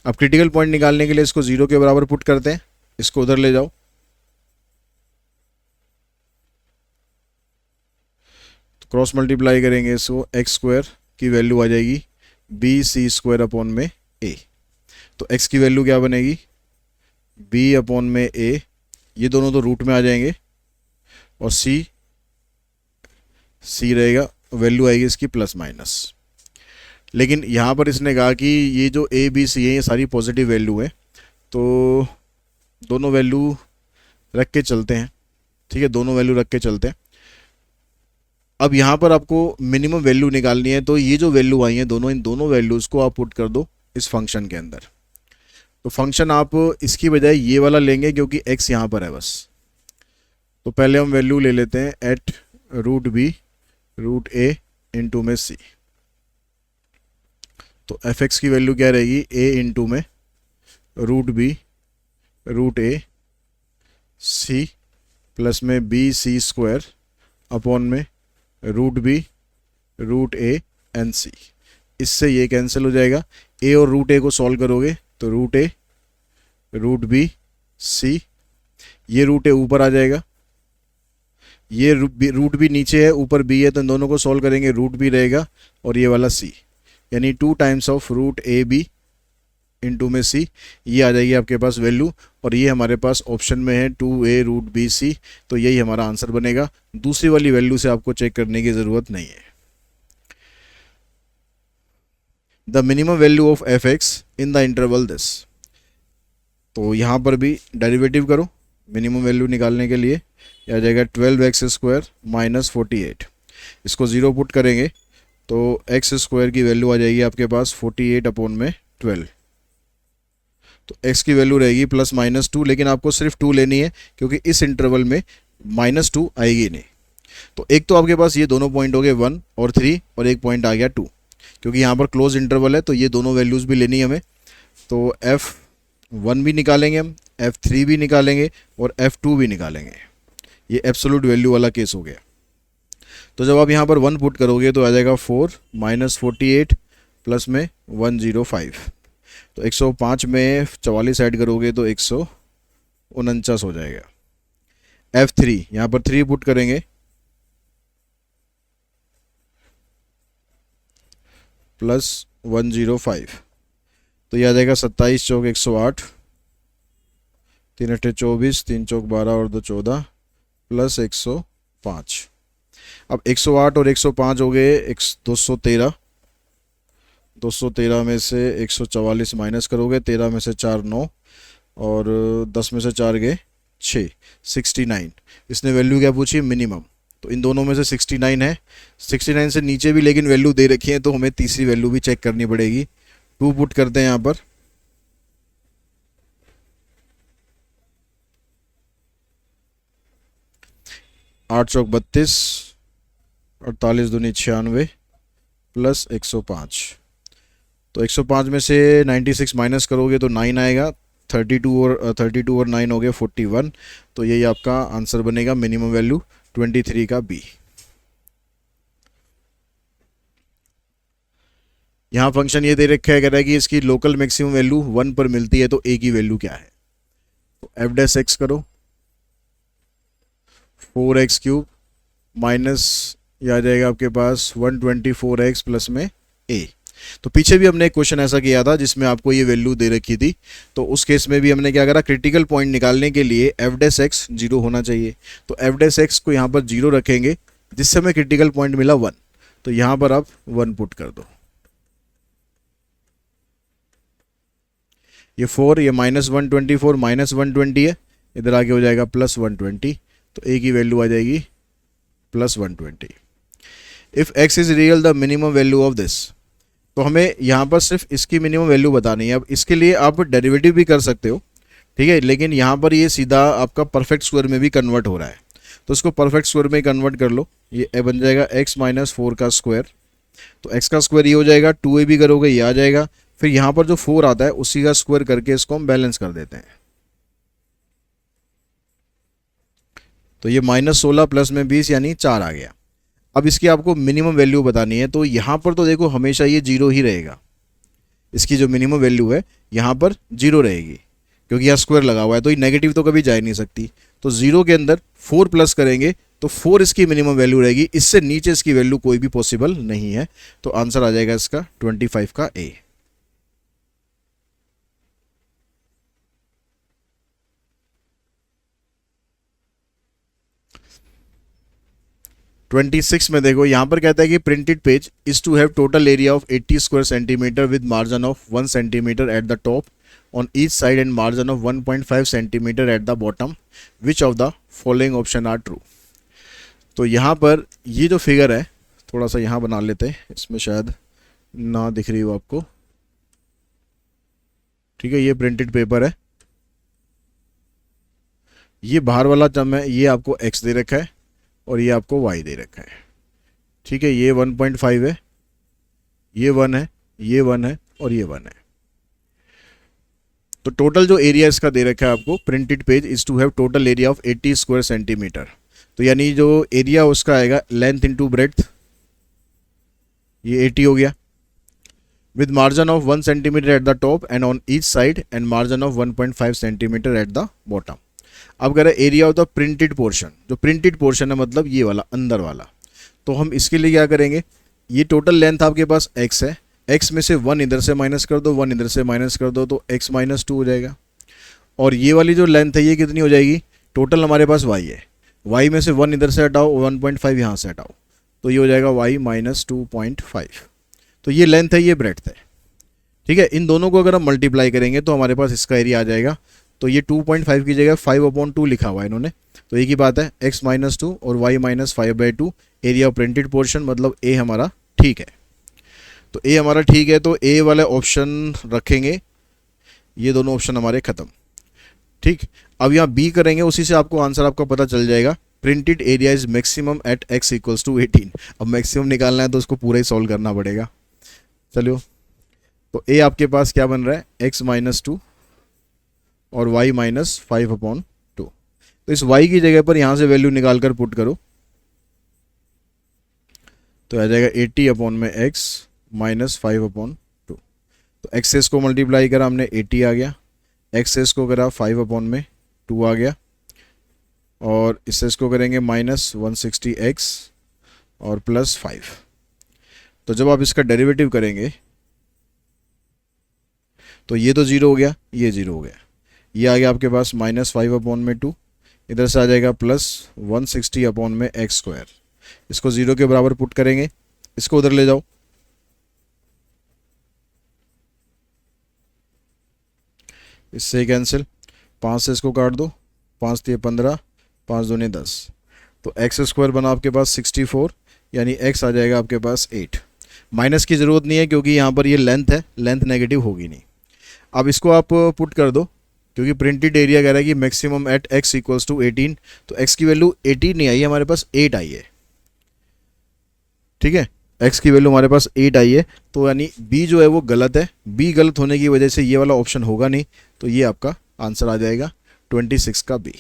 अब क्रिटिकल पॉइंट निकालने के लिए इसको 0 के बराबर पुट करते हैं, इसको उधर ले जाओ तो क्रॉस मल्टीप्लाई करेंगे इसको, x² की वैल्यू आ जाएगी bc² अपॉन में a। तो x की वैल्यू क्या बनेगी, b अपॉन में a, ये दोनों तो रूट में आ जाएंगे और c रहेगा, वैल्यू आएगी इसकी प्लस माइनस। लेकिन यहाँ पर इसने कहा कि ये जो ए बी सी है ये सारी पॉजिटिव वैल्यू है, तो दोनों वैल्यू रख के चलते हैं, ठीक है, दोनों वैल्यू रख के चलते हैं। अब यहाँ पर आपको मिनिमम वैल्यू निकालनी है, तो ये जो वैल्यू आई है दोनों, इन दोनों वैल्यूज़ को आप पुट कर दो इस फंक्शन के अंदर। तो फंक्शन आप इसकी बजाय ये वाला लेंगे क्योंकि x यहाँ पर है बस। तो पहले हम वैल्यू ले लेते हैं एट रूट बी रूट ए इंटू में सी। तो एफ एक्स की वैल्यू क्या रहेगी, ए इंटू में रूट बी रूट ए सी प्लस में बी सी स्क्वायर अपॉन में root B root A N C. इससे ये कैंसिल हो जाएगा, ए और रूट ए को सॉल्व करोगे तो रूट ए रूट बी सी, ये रूट ए ऊपर आ जाएगा, ये रूट भी नीचे है, ऊपर बी है, तो इन दोनों को सॉल्व करेंगे, रूट बी रहेगा और ये वाला सी, यानी 2 times of root A B into में सी, ये आ जाएगी आपके पास वैल्यू। और ये हमारे पास ऑप्शन में है 2a रूट बी सी, तो यही हमारा आंसर बनेगा। दूसरी वाली वैल्यू से आपको चेक करने की ज़रूरत नहीं है। The minimum value of F x in the interval this. तो यहाँ पर भी डेरिवेटिव करो मिनिमम वैल्यू निकालने के लिए, यह आ जाएगा 12x² माइनस 48। इसको 0 पुट करेंगे तो x² की वैल्यू आ जाएगी आपके पास 48 अपॉन में 12। तो x की वैल्यू रहेगी प्लस माइनस 2, लेकिन आपको सिर्फ 2 लेनी है क्योंकि इस इंटरवल में -2 आएगी नहीं। तो एक तो आपके पास ये दोनों पॉइंट हो गए 1 और 3, और एक पॉइंट आ गया 2, क्योंकि यहाँ पर क्लोज इंटरवल है तो ये दोनों वैल्यूज़ भी लेनी है हमें। तो f1 भी निकालेंगे हम, f3 भी निकालेंगे और f2 भी निकालेंगे। ये एब्सोल्यूट वैल्यू वाला केस हो गया। तो जब आप यहाँ पर 1 पुट करोगे तो आ जाएगा 4 माइनस 48 प्लस में 105। तो 105 में 44 ऐड करोगे तो 149 हो जाएगा। f3 यहाँ पर 3 पुट करेंगे प्लस 105, तो यह आ जाएगा 27 चौक 108, 3 अट्ठे 24, 3 चौक 12 और 2 14 प्लस 105। अब 108 और 105 हो गए 213, 213 में से 144 माइनस करोगे, 13 में से 4 9 और 10 में से 4 गए 6, 69। इसने वैल्यू क्या पूछी, मिनिमम। तो इन दोनों में से 69 है, 69 से नीचे भी लेकिन वैल्यू दे रखी है, तो हमें तीसरी वैल्यू भी चेक करनी पड़ेगी। 2 पुट करते हैं यहाँ पर, आठ चौक 32, 48 दूनी 96 प्लस 105। तो 105 में से 96 माइनस करोगे तो 9 आएगा, 32 और 9 हो गए 41। तो यही आपका आंसर बनेगा, मिनिमम वैल्यू 23 का बी। यहाँ फंक्शन ये दे रखा है, कह रहा है कि इसकी लोकल मैक्सिमम वैल्यू 1 पर मिलती है, तो ए की वैल्यू क्या है। तो एफ डैश एक्स करो, 4x³ माइनस ये आ जाएगा आपके पास 124x प्लस में ए। तो पीछे भी हमने एक क्वेश्चन ऐसा किया था जिसमें आपको ये वैल्यू दे रखी थी, तो उस केस में भी हमने क्या करा, क्रिटिकल पॉइंट निकालने के लिए एफ डैश एक्स 0 होना चाहिए, तो एफ डैश एक्स को यहाँ पर 0 रखेंगे, जिससे हमें क्रिटिकल पॉइंट मिला 1, तो यहाँ पर आप 1 पुट कर दो। ये 4, ये -124 -120 है, इधर आगे हो जाएगा +120, तो ए की वैल्यू आ जाएगी +120। If x is real the minimum value of this, तो हमें यहाँ पर सिर्फ इसकी मिनिमम वैल्यू बतानी है। अब इसके लिए आप डेरिवेटिव भी कर सकते हो, ठीक है, लेकिन यहाँ पर ये सीधा आपका परफेक्ट स्क्वायर में भी कन्वर्ट हो रहा है, तो इसको परफेक्ट स्क्वायर में कन्वर्ट कर लो। ये बन जाएगा x - 4 का स्क्वायर, तो x का स्क्वायर ये हो जाएगा, 2a भी करोगे ये आ जाएगा, फिर यहाँ पर जो 4 आता है उसी का स्क्वायर करके इसको हम बैलेंस कर देते हैं। तो ये -16 प्लस में 20 यानी 4 आ गया। अब इसकी आपको मिनिमम वैल्यू बतानी है, तो यहाँ पर तो देखो हमेशा ये 0 ही रहेगा, इसकी जो मिनिमम वैल्यू है यहाँ पर 0 रहेगी, क्योंकि यहाँ स्क्वायर लगा हुआ है, तो ये नेगेटिव तो कभी जा ही नहीं सकती। तो 0 के अंदर 4 प्लस करेंगे तो 4 इसकी मिनिमम वैल्यू रहेगी, इससे नीचे इसकी वैल्यू कोई भी पॉसिबल नहीं है, तो आंसर आ जाएगा इसका 25 का ए। 26 में देखो यहाँ पर कहता है कि printed page is to have total area of 80 square centimetre with margin of 1 centimetre at the top on each side and margin of 1.5 centimetre at the bottom, which of the following option are true. तो यहाँ पर ये जो फिगर है थोड़ा सा यहाँ बना लेते हैं, इसमें शायद ना दिख रही हो आपको, ठीक है, ये प्रिंटेड पेपर है, ये बाहर वाला टर्म है, ये आपको x दे रखा है और ये आपको y दे रखा है, ठीक है, ये 1.5 है, ये 1 है, ये 1 है और ये 1 है। तो टोटल जो एरिया इसका दे रखा है आपको, printed page is to have total area of 80 square centimetre, तो यानी जो एरिया उसका आएगा लेंथ इंटू ब्रेड्थ, ये 80 हो गया, with margin of 1 centimetre at the top and on each side and margin of 1.5 centimetre at the bottom. अब कह रहे हैं area of the printed portion, जो प्रिंटेड पोर्शन है मतलब ये वाला अंदर वाला, तो हम इसके लिए क्या करेंगे, ये टोटल लेंथ आपके पास x है, x में से 1 इधर से माइनस कर दो, 1 इधर से माइनस कर दो, तो x - 2 हो जाएगा, और ये वाली जो लेंथ है ये कितनी हो जाएगी, टोटल हमारे पास y है, y में से 1 इधर से हटाओ, 1.5 यहाँ से हटाओ, तो ये हो जाएगा y - 2.5, तो ये लेंथ है, ये ब्रेड्थ है, ठीक है। इन दोनों को अगर हम मल्टीप्लाई करेंगे तो हमारे पास इसका एरिया आ जाएगा, तो ये 2.5 की जगह 5/2 लिखा हुआ है इन्होंने, तो एक ही बात है, x - 2 और y - 5/2 area of printed portion, मतलब ए हमारा ठीक है। तो ए हमारा ठीक है, तो ए वाले ऑप्शन रखेंगे, ये दोनों ऑप्शन हमारे खत्म, ठीक। अब यहाँ बी करेंगे, उसी से आपको आंसर आपका पता चल जाएगा, printed area is maximum at x = 18। अब मैक्सिमम निकालना है तो उसको पूरा ही सॉल्व करना पड़ेगा। चलो, तो ए आपके पास क्या बन रहा है, x - 2 और y - 5/2, तो इस y की जगह पर यहाँ से वैल्यू निकाल कर पुट करो, तो आ जाएगा 80/x - 5/2, तो एक्सेस को मल्टीप्लाई करा हमने 80 आ गया, एक्सेस को करा 5/2 आ गया, और इससे इसको करेंगे -160x और +5। तो जब आप इसका डेरिवेटिव करेंगे तो ये तो 0 हो गया, ये 0 हो गया, ये आ गया आपके पास -5/2, इधर से आ जाएगा +160/x², इसको 0 के बराबर पुट करेंगे, इसको उधर ले जाओ, इससे कैंसिल, 5 से इसको काट दो, 5 × 15, 5 × 2 = 10, तो x² बना आपके पास 64, यानी x आ जाएगा आपके पास 8। माइनस की ज़रूरत नहीं है क्योंकि यहाँ पर ये लेंथ है, लेंथ नेगेटिव होगी नहीं। अब इसको आप पुट कर दो, क्योंकि प्रिंटेड एरिया कह रहा है कि मैक्सिमम एट x = 18, तो x की वैल्यू 18 नहीं आई है, हमारे पास 8 आई है, ठीक है, x की वैल्यू हमारे पास 8 आई है, तो यानी b जो है वो गलत है, b गलत होने की वजह से ये वाला ऑप्शन होगा नहीं, तो ये आपका आंसर आ जाएगा 26 का b।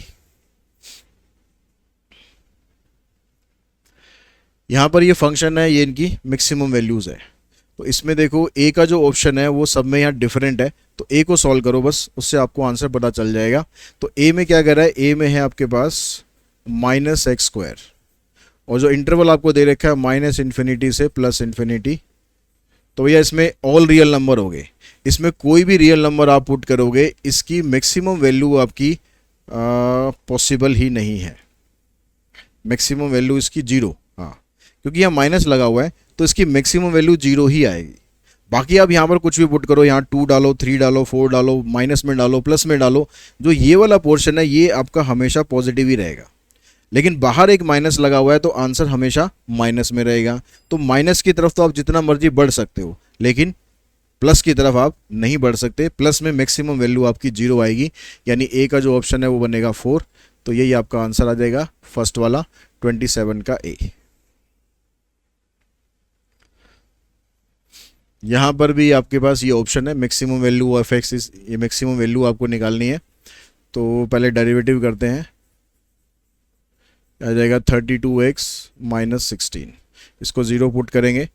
यहाँ पर ये फंक्शन है, ये इनकी मैक्सिमम वैल्यूज़ है, तो इसमें देखो ए का जो ऑप्शन है वो सब में यहाँ डिफरेंट है, तो ए को सॉल्व करो बस, उससे आपको आंसर पता चल जाएगा। तो ए में क्या कर रहा है, ए में है आपके पास -x², और जो इंटरवल आपको दे रखा है -∞ से +∞। तो भैया इसमें ऑल रियल नंबर हो गए, इसमें कोई भी रियल नंबर आप पुट करोगे इसकी मैक्सिमम वैल्यू आपकी पॉसिबल ही नहीं है, मैक्सिमम वैल्यू इसकी जीरो। हाँ, क्योंकि यहाँ माइनस लगा हुआ है तो इसकी मैक्सिमम वैल्यू जीरो ही आएगी। बाकी आप यहाँ पर कुछ भी पुट करो, यहाँ 2 डालो, 3 डालो, 4 डालो, माइनस में डालो, प्लस में डालो, जो ये वाला पोर्शन है ये आपका हमेशा पॉजिटिव ही रहेगा। लेकिन बाहर एक माइनस लगा हुआ है तो आंसर हमेशा माइनस में रहेगा। तो माइनस की तरफ तो आप जितना मर्जी बढ़ सकते हो, लेकिन प्लस की तरफ आप नहीं बढ़ सकते। प्लस में मैक्सिमम वैल्यू आपकी जीरो आएगी, यानी ए का जो ऑप्शन है वो बनेगा 4। तो यही आपका आंसर आ जाएगा फर्स्ट वाला 27 का ए। यहाँ पर भी आपके पास ये ऑप्शन है मैक्सिमम वैल्यू ऑफ एक्स, ये मैक्सिमम वैल्यू आपको निकालनी है। तो पहले डेरिवेटिव करते हैं, आ जाएगा 32x - 16, इसको ज़ीरो पुट करेंगे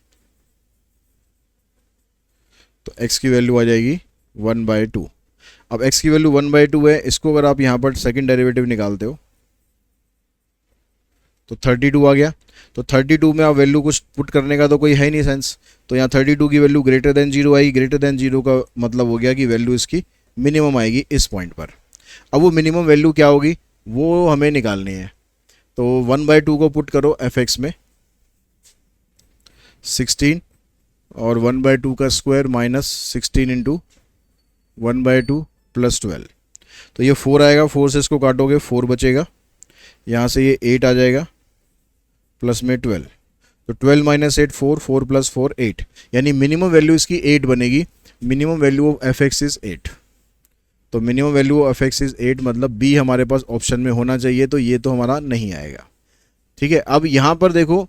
तो x की वैल्यू आ जाएगी 1/2। अब x की वैल्यू 1/2 है, इसको अगर आप यहाँ पर सेकंड डेरिवेटिव निकालते हो तो 32 आ गया। तो 32 में आप वैल्यू कुछ पुट करने का तो कोई है ही नहीं सेंस, तो यहाँ 32 की वैल्यू ग्रेटर देन जीरो आई। ग्रेटर देन जीरो का मतलब हो गया कि वैल्यू इसकी मिनिमम आएगी इस पॉइंट पर। अब वो मिनिमम वैल्यू क्या होगी वो हमें निकालनी है। तो 1/2 को पुट करो f(x) में 16, और 1/2 का स्क्वायर -16 इंटू 1/2 + 12, तो ये 4 आएगा। 4 से इसको काटोगे 4 बचेगा, यहाँ से ये 8 आ जाएगा, प्लस में 12, तो 12 - 8 4, 4 + 4 8, यानी मिनिमम वैल्यू इसकी 8 बनेगी। Minimum value of f(x) is 8। तो minimum value of f(x) is 8, मतलब बी हमारे पास ऑप्शन में होना चाहिए, तो ये तो हमारा नहीं आएगा। ठीक है, अब यहाँ पर देखो,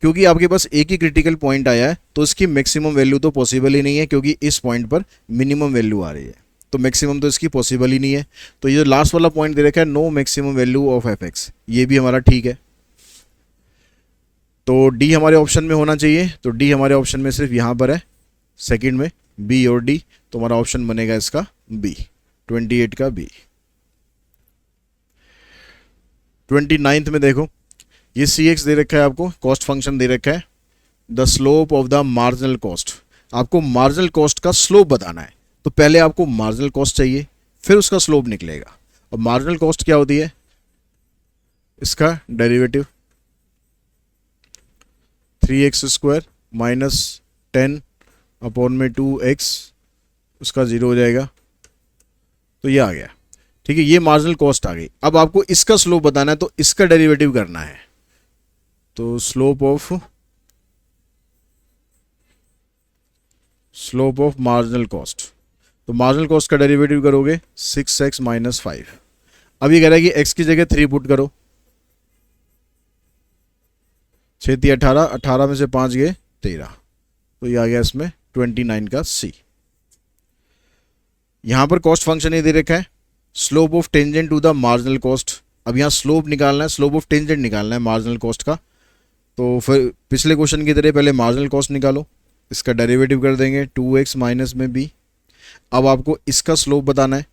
क्योंकि आपके पास एक ही क्रिटिकल पॉइंट आया है तो इसकी मैक्सिमम वैल्यू तो पॉसिबल ही नहीं है, क्योंकि इस पॉइंट पर मिनिमम वैल्यू आ रही है, तो मैक्सिमम तो इसकी पॉसिबल ही नहीं है। तो ये जो लास्ट वाला पॉइंट दे रखा है no maximum value of f(x), ये भी हमारा ठीक है। तो डी हमारे ऑप्शन में होना चाहिए, तो डी हमारे ऑप्शन में सिर्फ यहाँ पर है सेकंड में, बी और डी, तो हमारा ऑप्शन बनेगा इसका बी, 28 का बी। 29th में देखो, ये cx दे रखा है आपको, कॉस्ट फंक्शन दे रखा है, the slope of the marginal cost. आपको मार्जिनल कॉस्ट का स्लोप बताना है, तो पहले आपको मार्जिनल कॉस्ट चाहिए, फिर उसका स्लोप निकलेगा। और मार्जिनल कॉस्ट क्या होती है, इसका डेरिवेटिव 3x² - 10/2x, उसका 0 हो जाएगा, तो ये आ गया। ठीक है, ये मार्जिनल कॉस्ट आ गई। अब आपको इसका स्लोप बताना है, तो इसका डेरिवेटिव करना है। तो स्लोप ऑफ मार्जिनल कॉस्ट, तो मार्जिनल कॉस्ट का डेरिवेटिव करोगे 6x - 5। अब ये कह रहा है कि x की जगह 3 पुट करो, 6 × 18, 18 में से 5 गए 13, तो ये आ गया इसमें 29 का सी। यहां पर कॉस्ट फंक्शन ये दे रखा है, slope of tangent to the marginal cost. अब यहाँ स्लोप निकालना है, स्लोप ऑफ टेंजेंट निकालना है मार्जिनल कॉस्ट का। तो फिर पिछले क्वेश्चन की तरह पहले मार्जिनल कॉस्ट निकालो, इसका डेरिवेटिव कर देंगे 2x माइनस में b। अब आपको इसका स्लोप बताना है,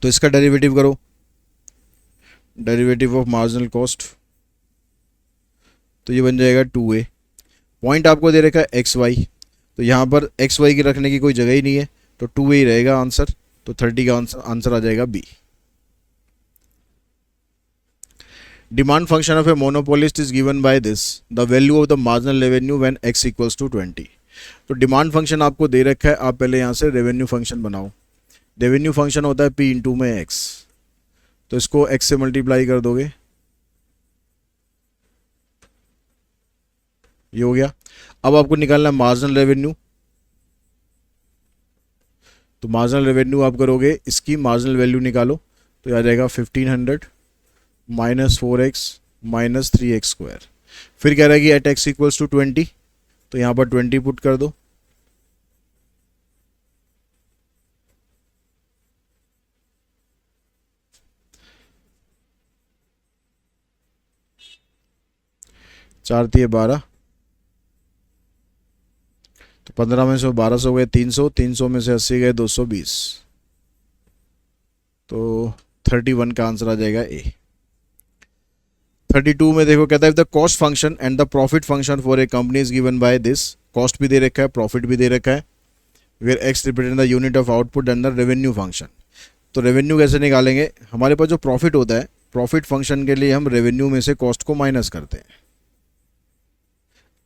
तो इसका डेरिवेटिव करो, डेरिवेटिव ऑफ मार्जिनल कॉस्ट, तो ये बन जाएगा 2a। पॉइंट आपको दे रखा है एक्स वाई, तो यहाँ पर एक्स वाई की रखने की कोई जगह ही नहीं है, तो 2a ही रहेगा आंसर। तो 30 का आंसर आ जाएगा B. Demand function of a monopolist is given by this, the value of the marginal revenue when x = 20। तो डिमांड फंक्शन आपको दे रखा है, आप पहले यहाँ से रेवेन्यू फंक्शन बनाओ। रेवेन्यू फंक्शन होता है p इंटू में x, तो इसको x से मल्टीप्लाई कर दोगे, ये हो गया। अब आपको निकालना है मार्जिनल रेवेन्यू, तो मार्जिनल रेवेन्यू आप करोगे, इसकी मार्जिनल वैल्यू निकालो, तो ये आ जाएगा 1500 -4x - 3x²। फिर कह रहा है कि एट x = 20, तो यहाँ पर 20 पुट कर दो, चार 12, तो 15 में से 1200 गए 300, 300 में से 80 गए 220, तो 31 का आंसर आ जाएगा ए। 32 में देखो कहता है the cost function and the profit function for a company is given by this. Cost भी दे रखा है, प्रॉफिट भी दे रखा है, where x represent the unit of output and the revenue function. तो रेवेन्यू कैसे निकालेंगे? हमारे पास जो प्रॉफिट होता है, प्रॉफिट फंक्शन के लिए हम रेवेन्यू में से कॉस्ट को माइनस करते हैं।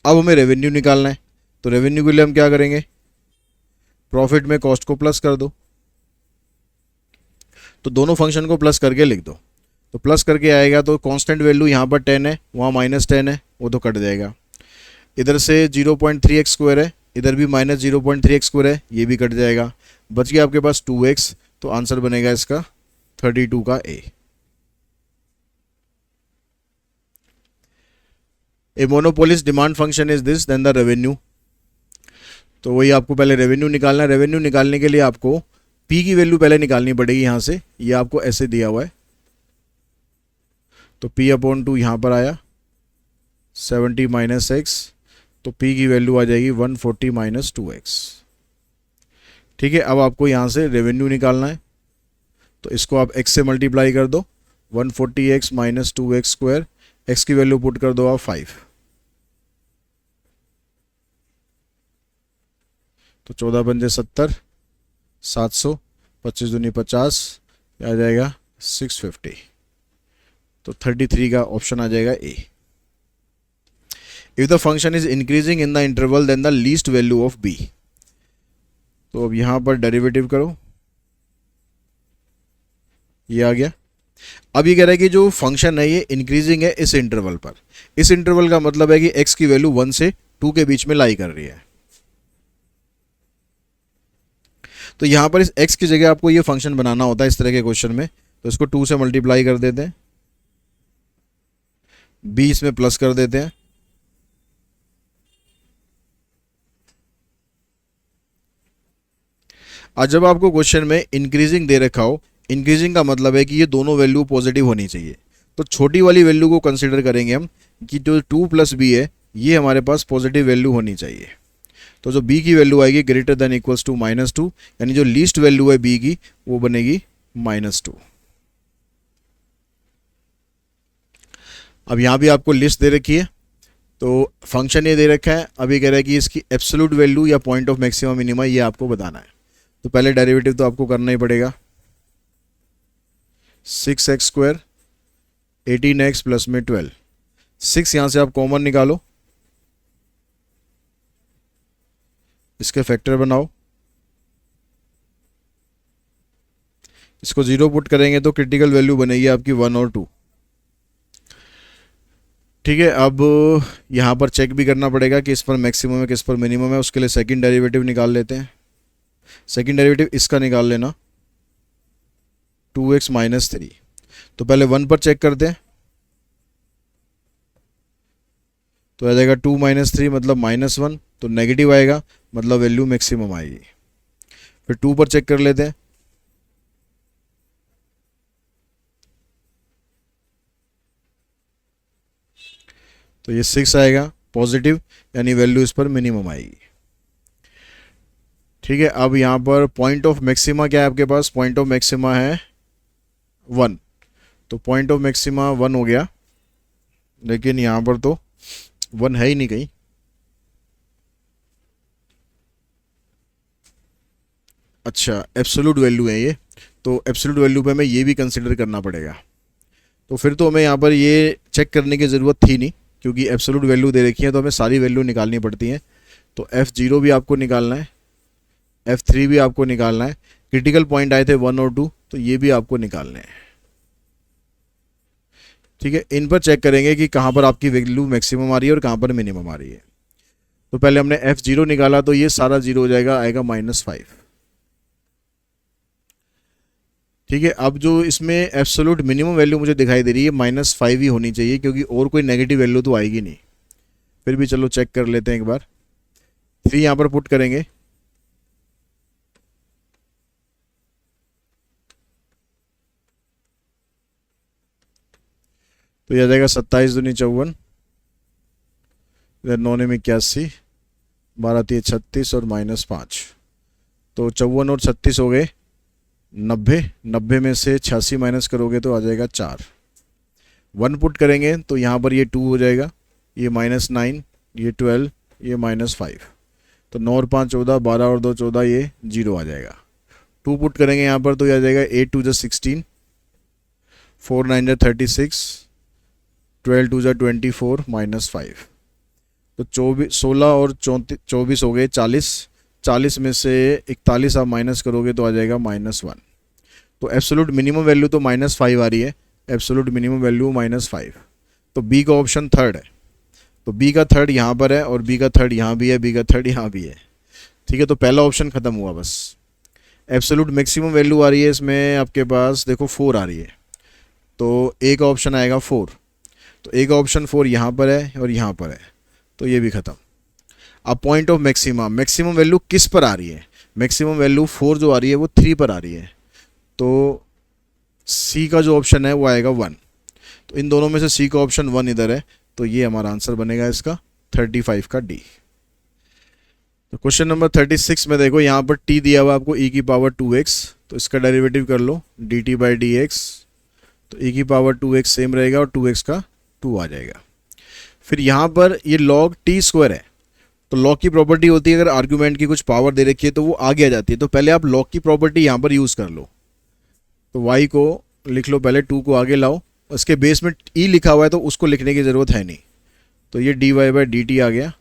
अब हमें रेवेन्यू निकालना है, तो रेवेन्यू के लिए हम क्या करेंगे? प्रॉफिट में कॉस्ट को प्लस कर दो, तो दोनों फंक्शन को प्लस करके लिख दो। तो प्लस करके आएगा तो कांस्टेंट वैल्यू यहाँ पर 10 है, वहाँ -10 है, वो तो कट जाएगा। इधर से 0.3x² है, इधर भी -0.3x² है, ये भी कट जाएगा। बच गया आपके पास 2x, तो आंसर बनेगा इसका 32 का A. A monopolist demand function is this then the revenue. तो वही आपको पहले रेवेन्यू निकालना है। रेवेन्यू निकालने के लिए आपको पी की वैल्यू पहले निकालनी पड़ेगी यहाँ से, ये आपको ऐसे दिया हुआ है। तो P/2 यहाँ पर आया 70 - x, तो P की वैल्यू आ जाएगी 140 - 2x। ठीक है, अब आपको यहाँ से रेवेन्यू निकालना है, तो इसको आप x से मल्टीप्लाई कर दो, 140x - 2x², x की वैल्यू पुट कर दो आप 5, तो 14 पंजे 70, 700, 25 दूनी 50, आ जाएगा 650, तो 33 का ऑप्शन आ जाएगा A. If the function is increasing in the interval then the least value of B. तो अब यहां पर डेरिवेटिव करो, ये आ गया। अब ये कह रहा है कि जो फंक्शन है ये इंक्रीजिंग है इस इंटरवल पर। इस इंटरवल का मतलब है कि x की वैल्यू 1 से 2 के बीच में लाई कर रही है। तो यहां पर इस x की जगह आपको ये फंक्शन बनाना होता है इस तरह के क्वेश्चन में, तो इसको 2 से मल्टीप्लाई कर देते हैं, b इसमें प्लस कर देते हैं, आज जब आपको क्वेश्चन में इंक्रीजिंग दे रखा हो, इंक्रीजिंग का मतलब है कि ये दोनों वैल्यू पॉजिटिव होनी चाहिए। तो छोटी वाली वैल्यू को कंसीडर करेंगे हम कि जो 2 + b है ये हमारे पास पॉजिटिव वैल्यू होनी चाहिए। तो जो b की वैल्यू आएगी ग्रेटर देन इक्वल्स टू -2, यानी जो लीस्ट वैल्यू है b की वो बनेगी -2। अब यहाँ भी आपको लिस्ट दे रखी है, तो फंक्शन ये दे रखा है। अभी कह रहा है कि इसकी एब्सोल्यूट वैल्यू या पॉइंट ऑफ मैक्सिमा मिनिमा ये आपको बताना है। तो पहले डेरिवेटिव तो आपको करना ही पड़ेगा, 6x², 18x प्लस में 12, 6 यहाँ से आप कॉमन निकालो, इसके फैक्टर बनाओ, इसको 0 पुट करेंगे तो क्रिटिकल वैल्यू बनेगी आपकी 1 और 2। ठीक है, अब यहाँ पर चेक भी करना पड़ेगा कि इस पर मैक्सिमम है किस पर मिनिमम है। उसके लिए सेकंड डेरिवेटिव निकाल लेते हैं। सेकंड डेरिवेटिव इसका निकाल लेना, 2x - 3। तो पहले 1 पर चेक करते हैं, तो आ जाएगा 2 - 3 मतलब -1, तो नेगेटिव आएगा मतलब वैल्यू मैक्सिमम आएगी। फिर 2 पर चेक कर लेते हैं, तो ये 6 आएगा पॉजिटिव, यानी वैल्यू इस पर मिनिमम आएगी। ठीक है, अब यहाँ पर पॉइंट ऑफ मैक्सिमा क्या है आपके पास? पॉइंट ऑफ मैक्सिमा है 1, तो पॉइंट ऑफ मैक्सिमा 1 हो गया, लेकिन यहाँ पर तो 1 है ही नहीं कहीं। अच्छा, एब्सोल्यूट वैल्यू है ये, तो एब्सोल्यूट वैल्यू पे हमें ये भी कंसिडर करना पड़ेगा। तो फिर तो हमें यहाँ पर ये चेक करने की ज़रूरत थी नहीं, क्योंकि एब्सोल्यूट वैल्यू दे रखी है, तो हमें सारी वैल्यू निकालनी पड़ती हैं। तो F0 भी आपको निकालना है, F3 भी आपको निकालना है। क्रिटिकल पॉइंट आए थे 1 और 2, तो ये भी आपको निकालने हैं। ठीक है, इन पर चेक करेंगे कि कहाँ पर आपकी वैल्यू मैक्सिमम आ रही है और कहाँ पर मिनिमम आ रही है। तो पहले हमने F0 निकाला, तो ये सारा 0 हो जाएगा, आएगा -5। ठीक है, अब जो इसमें एब्सोल्यूट मिनिमम वैल्यू मुझे दिखाई दे रही है -5 ही होनी चाहिए, क्योंकि और कोई नेगेटिव वैल्यू तो आएगी नहीं। फिर भी चलो चेक कर लेते हैं एक बार। 3 यहाँ पर पुट करेंगे, तो यह आ जाएगा 27 दूनी 54, इधर 9 में 81, 12 3 36 और -5, तो 54 और 36 हो गए 90। 90 में से 86 माइनस करोगे तो आ जाएगा 4। 1 पुट करेंगे तो यहाँ पर ये 2 हो जाएगा, ये -9, ये 12, ये -5, तो 9 और 5 14, 12 और 2 14, ये 0 आ जाएगा। 2 पुट करेंगे यहाँ पर तो ये आ जाएगा 8 2 16, 4 9 36, 12 2 24, -5, तो 24 16 और 24 हो गए 40। 40 में से 41 आप माइनस करोगे तो आ जाएगा -1। तो एब्सोल्यूट मिनिमम वैल्यू तो -5 आ रही है, एब्सोल्यूट मिनिमम वैल्यू -5। तो बी का ऑप्शन थर्ड है, तो बी का थर्ड यहाँ पर है और बी का थर्ड यहाँ भी है, बी का थर्ड यहाँ भी है। ठीक है, तो पहला ऑप्शन खत्म हुआ बस। एब्सोल्यूट मैक्सिमम वैल्यू आ रही है इसमें आपके पास, देखो 4 आ रही है, तो ए का ऑप्शन आएगा 4, तो ए का ऑप्शन 4 यहाँ पर है और यहाँ पर है, तो ये भी खत्म। अब point of maximum, maximum value किस पर आ रही है? मैक्सिमम वैल्यू 4 जो आ रही है वो 3 पर आ रही है, तो सी का जो ऑप्शन है वो आएगा 1। तो इन दोनों में से सी का ऑप्शन 1 इधर है, तो ये हमारा आंसर बनेगा इसका 35 का डी। तो क्वेश्चन नंबर 36 में देखो यहाँ पर टी दिया हुआ आपको e की पावर 2x, तो इसका डेरिवेटिव कर लो dt बाई डी एक्स, तो e की पावर 2x सेम रहेगा और 2x का 2 आ जाएगा। फिर यहाँ पर ये log t स्क्वायर है, तो log की प्रॉपर्टी होती है अगर आर्ग्यूमेंट की कुछ पावर दे रखी है तो वो आगे आ जाती है, तो पहले आप log की प्रॉपर्टी यहाँ पर यूज़ कर लो। तो y को लिख लो पहले, 2 को आगे लाओ, उसके बेस में e लिखा हुआ है तो उसको लिखने की ज़रूरत है नहीं, तो ये dy बाई डी टी आ गया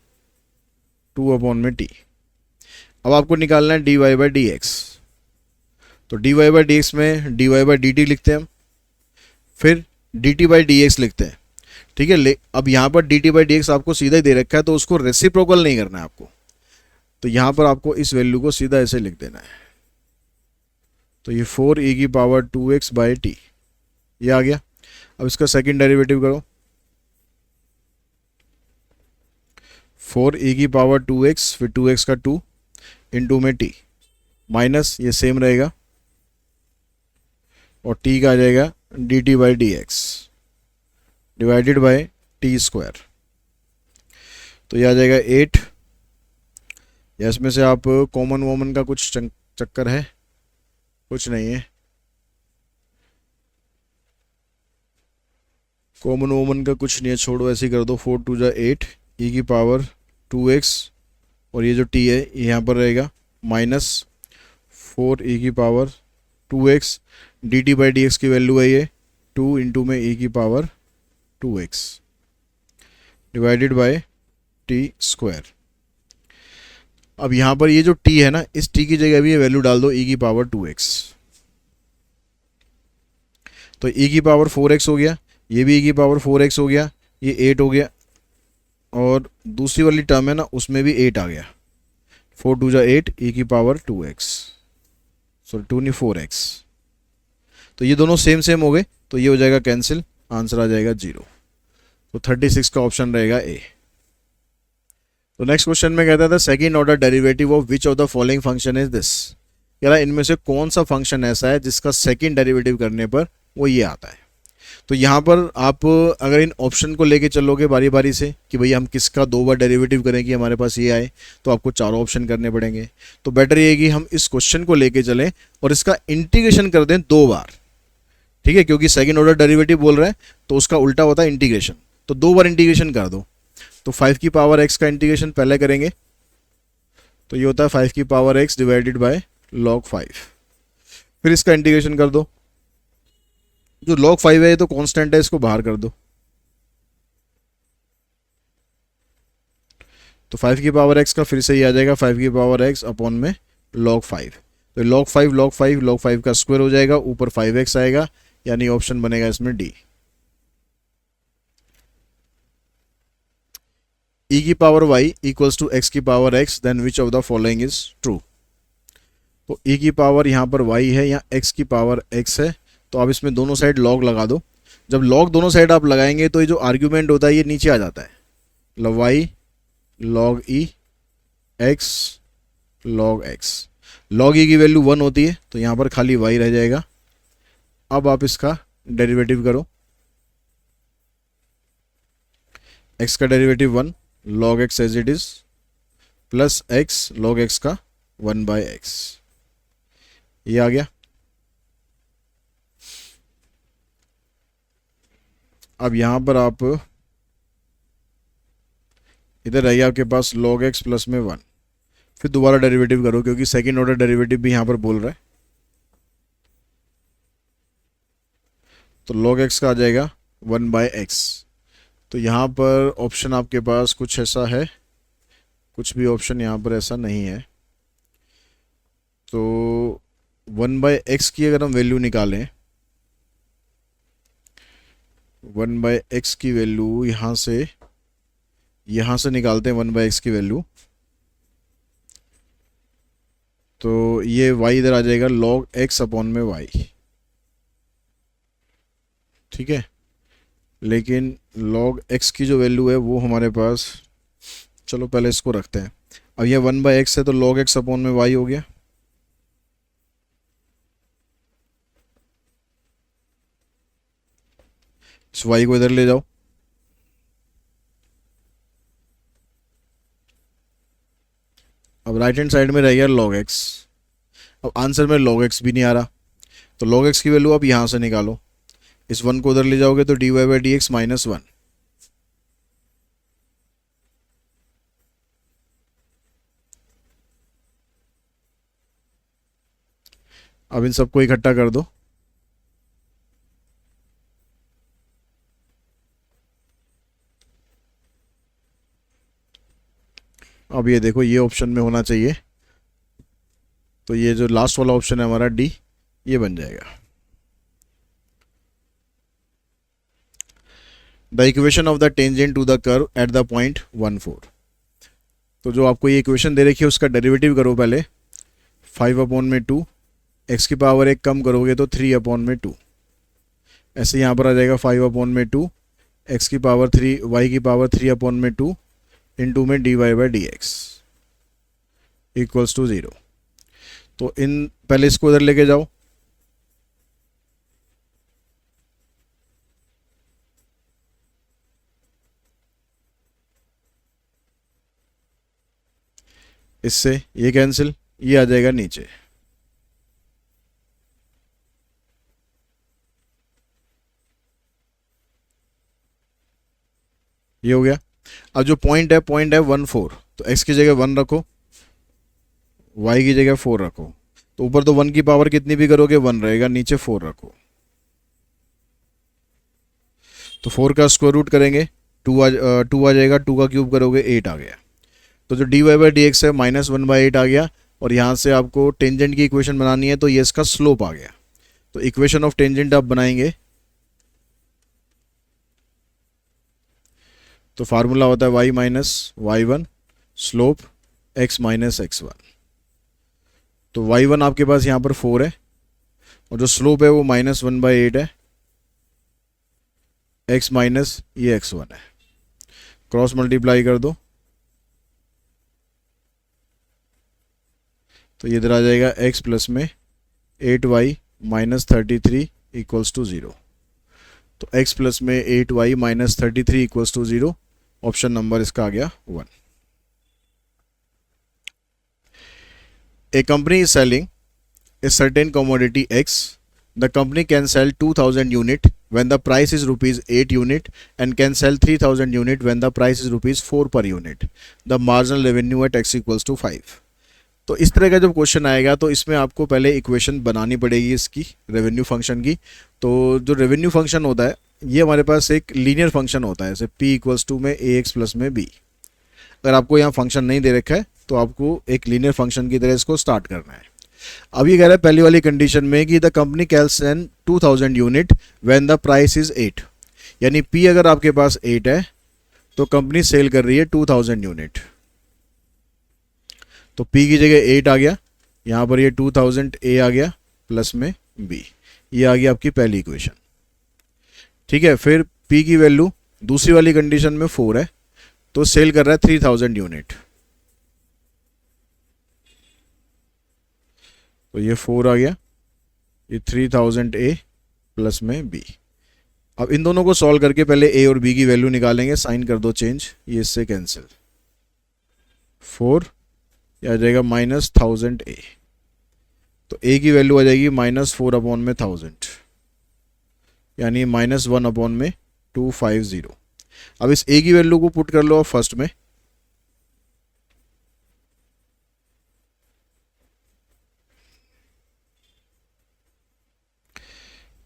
2/t। अब आपको निकालना है dy बाई डी एक्स, तो dy बाई डी एक्स में dy बाई डी टी लिखते हैं हम, फिर dt बाई डी एक्स लिखते हैं। ठीक है, अब यहाँ पर dt बाई डी एक्स आपको सीधा ही दे रखा है तो उसको रेसिप्रोकल नहीं करना है आपको, तो यहाँ पर आपको इस वैल्यू को सीधा ऐसे लिख देना है, तो ये 4e की पावर 2x बाई टी ये आ गया। अब इसका सेकंड डेरिवेटिव करो, 4e की पावर 2x, फिर 2x का 2 इंटू में t, माइनस ये सेम रहेगा और t का आ जाएगा dt by D x divided by T square, तो ये आ जाएगा 8। या इसमें से आप कॉमन वॉमन का कुछ चक्कर है? कुछ नहीं है, कॉमन वॉमन का कुछ नहीं है, छोड़ो ऐसे ही कर दो। 4 2 8 e की पावर 2x और ये जो t है ये यहाँ पर रहेगा माइनस 4e की power 2x, dt by D X की वैल्यू है ये 2 इंटू में e की power 2x divided by T square. अब यहाँ पर ये जो t है ना, इस t की जगह भी ये वैल्यू डाल दो e की पावर 2x, तो e की पावर 4x हो गया, ये भी e की पावर 4x हो गया, ये 8 हो गया, और दूसरी वाली टर्म है ना उसमें भी 8 आ गया। 4 2 8 e की पावर 2x, सॉरी 2 नहीं 4x, तो ये दोनों सेम सेम हो गए, तो ये हो जाएगा कैंसिल, आंसर आ जाएगा 0। तो 36 का ऑप्शन रहेगा ए। तो नेक्स्ट क्वेश्चन में कहता था second order derivative of which of the following function is this, कह रहा है इनमें से कौन सा फंक्शन ऐसा है जिसका सेकंड डेरिवेटिव करने पर वो ये आता है। तो यहाँ पर आप अगर इन ऑप्शन को लेके चलोगे बारी बारी से कि भैया हम किसका 2 बार डेरिवेटिव करें कि हमारे पास ये आए, तो आपको चारों ऑप्शन करने पड़ेंगे। तो बेटर ये है कि हम इस क्वेश्चन को लेके चलें और इसका इंटीग्रेशन कर दें 2 बार। ठीक है, क्योंकि सेकंड ऑर्डर डेरिवेटिव बोल रहे हैं तो उसका उल्टा होता है इंटीग्रेशन, तो 2 बार इंटीग्रेशन कर दो। तो 5 की पावर x का इंटीग्रेशन पहले करेंगे, तो ये होता है 5 की power x divided by log 5, फिर इसका इंटीग्रेशन कर दो। जो log 5 है ये तो कांस्टेंट है, इसको बाहर कर दो, तो 5 की पावर x का फिर से ये आ जाएगा 5 की पावर x अपॉन में log 5, तो log 5 log 5 log 5 का स्क्वायर हो जाएगा, ऊपर 5x आएगा, यानी ऑप्शन बनेगा इसमें डी। e की power y equals to x की power x, then which of the following is true. तो e की पावर यहाँ पर y है, यहाँ x की पावर x है, तो आप इसमें दोनों साइड log लगा दो। जब log दोनों साइड आप लगाएंगे तो ये जो आर्ग्यूमेंट होता है ये नीचे आ जाता है, मतलब y log e x log x, log e की वैल्यू 1 होती है तो यहाँ पर खाली y रह जाएगा। अब आप इसका डेरिवेटिव करो, x का derivative 1 log x as it is plus x log x का 1/x, ये आ गया। अब यहाँ पर आप इधर रहिए आपके पास log x प्लस में 1, फिर दोबारा डेरिवेटिव करो क्योंकि सेकेंड ऑर्डर डेरिवेटिव भी यहाँ पर बोल रहा है। तो log x का आ जाएगा 1/x। तो यहाँ पर ऑप्शन आपके पास कुछ ऐसा है, कुछ भी ऑप्शन यहाँ पर ऐसा नहीं है। तो 1/x की अगर हम वैल्यू निकालें, 1/x की वैल्यू यहाँ से निकालते हैं 1/x की वैल्यू, तो ये y इधर आ जाएगा log x अपॉन में y, ठीक है। लेकिन log x की जो वैल्यू है वो हमारे पास, चलो पहले इसको रखते हैं। अब ये 1/x है तो log x अपॉन में y हो गया। इस y को इधर ले जाओ, अब राइट हैंड साइड में रह गया log x। अब आंसर में log x भी नहीं आ रहा, तो log x की वैल्यू आप यहाँ से निकालो। इस 1 को उधर ले जाओगे तो dy/dx -1। अब इन सबको इकट्ठा कर दो, अब ये देखो ये ऑप्शन में होना चाहिए, तो ये जो लास्ट वाला ऑप्शन है हमारा डी, ये बन जाएगा। The equation of the tangent to the curve at the point 1,4। तो जो आपको ये इक्वेशन दे रखी है उसका डेरिवेटिव करो पहले। 5/2, x की पावर 1 कम करोगे तो 3/2, ऐसे यहाँ पर आ जाएगा 5/2, x की पावर 3, y की पावर 3/2 इंटू में dy/dx इक्वल्स टू 0। तो इन पहले इसको इधर लेके जाओ, इससे ये कैंसिल, ये आ जाएगा नीचे। ये हो गया। अब जो पॉइंट है 1,4, तो x की जगह 1 रखो, y की जगह 4 रखो। तो ऊपर तो 1 की पावर कितनी भी करोगे 1 रहेगा, नीचे 4 रखो। तो 4 का स्क्वायर रूट करेंगे 2 आ जाएगा, 2 का क्यूब करोगे 8 आ गया। तो जो dy/dx है -1/8 आ गया। और यहाँ से आपको टेंजेंट की इक्वेशन बनानी है, तो ये इसका स्लोप आ गया। तो इक्वेशन ऑफ टेंजेंट आप बनाएंगे, तो फार्मूला होता है y - y1 slope x - x1। तो y1 आपके पास यहाँ पर 4 है और जो स्लोप है वो -1/8 है, x माइनस ये x1 है। क्रॉस मल्टीप्लाई कर दो तो ये इधर आ जाएगा x प्लस में 8y - 33 इक्वल्स टू 0। तो x प्लस में 8y - 33 equals to 0, option number इसका आ गया 1। A company is selling a certain commodity X. The company can sell 2,000 unit when the price is rupees 8 unit and can sell 3,000 unit when the price is rupees 4 per unit. The marginal revenue at X equals to 5. तो इस तरह का जब क्वेश्चन आएगा तो इसमें आपको पहले इक्वेशन बनानी पड़ेगी इसकी रेवेन्यू फंक्शन की। तो जो रेवेन्यू फंक्शन होता है ये हमारे पास एक लीनियर फंक्शन होता है, जैसे p इक्वल्स टू में ax प्लस में b। अगर आपको यहाँ फंक्शन नहीं दे रखा है तो आपको एक लीनियर फंक्शन की तरह इसको स्टार्ट करना है। अब ये कह रहा है पहली वाली कंडीशन में कि the company can sell 2,000 unit when the price is 8, यानी p अगर आपके पास 8 है तो कंपनी सेल कर रही है 2,000 यूनिट। तो p की जगह 8 आ गया, यहाँ पर ये 2,000 a आ गया प्लस में b, ये आ गया आपकी पहली इक्वेशन। ठीक है, फिर p की वैल्यू दूसरी वाली कंडीशन में 4 है तो सेल कर रहा है 3,000 यूनिट। तो ये 4 आ गया, ये 3,000 a प्लस में b। अब इन दोनों को सॉल्व करके पहले a और b की वैल्यू निकालेंगे, साइन कर दो चेंज, ये इससे कैंसिल। 4 ये आ जाएगा -1000 A। तो A की वैल्यू आ जाएगी -4/1000, यानी -1/250। अब इस A की वैल्यू को पुट कर लो आप फर्स्ट में,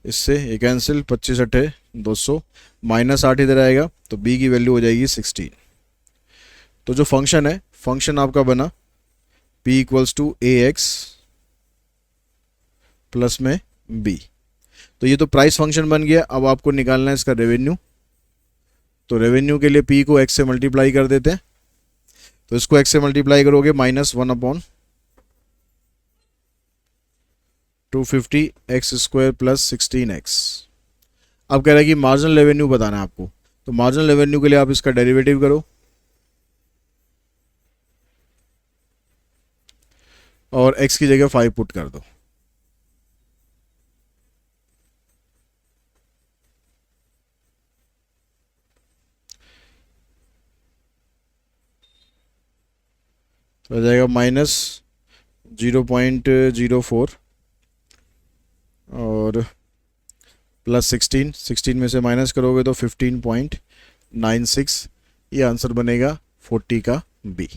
इससे ये कैंसिल, 25 अट्ठे 200, -8 इधर आएगा तो B की वैल्यू हो जाएगी 16। तो जो फंक्शन है, फंक्शन आपका बना P = AX प्लस में B। तो ये तो प्राइस फंक्शन बन गया। अब आपको निकालना है इसका रेवेन्यू। तो रेवेन्यू के लिए P को X से मल्टीप्लाई कर देते हैं। तो इसको X से मल्टीप्लाई करोगे -1/250x² + 16x। अब कह रहा है कि मार्जिनल रेवेन्यू बताना है आपको। तो मार्जिनल रेवेन्यू के लिए आप इसका डेरिवेटिव करो और x की जगह 5 पुट कर दो। तो आ जाएगा -0.04 और +16 में से माइनस करोगे तो 15.96। ये आंसर बनेगा 40 का B।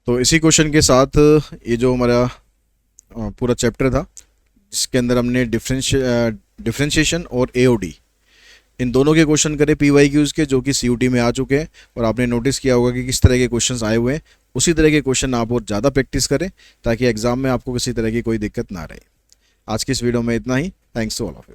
तो इसी क्वेश्चन के साथ ये जो हमारा पूरा चैप्टर था, जिसके अंदर हमने डिफरेंशिएशन और AOD इन दोनों के क्वेश्चन करे PYQs के, जो कि CUT में आ चुके हैं। और आपने नोटिस किया होगा कि किस तरह के क्वेश्चंस आए हुए हैं। उसी तरह के क्वेश्चन आप और ज़्यादा प्रैक्टिस करें ताकि एग्जाम में आपको किसी तरह की कोई दिक्कत ना रहे। आज की इस वीडियो में इतना ही। Thanks to all of you.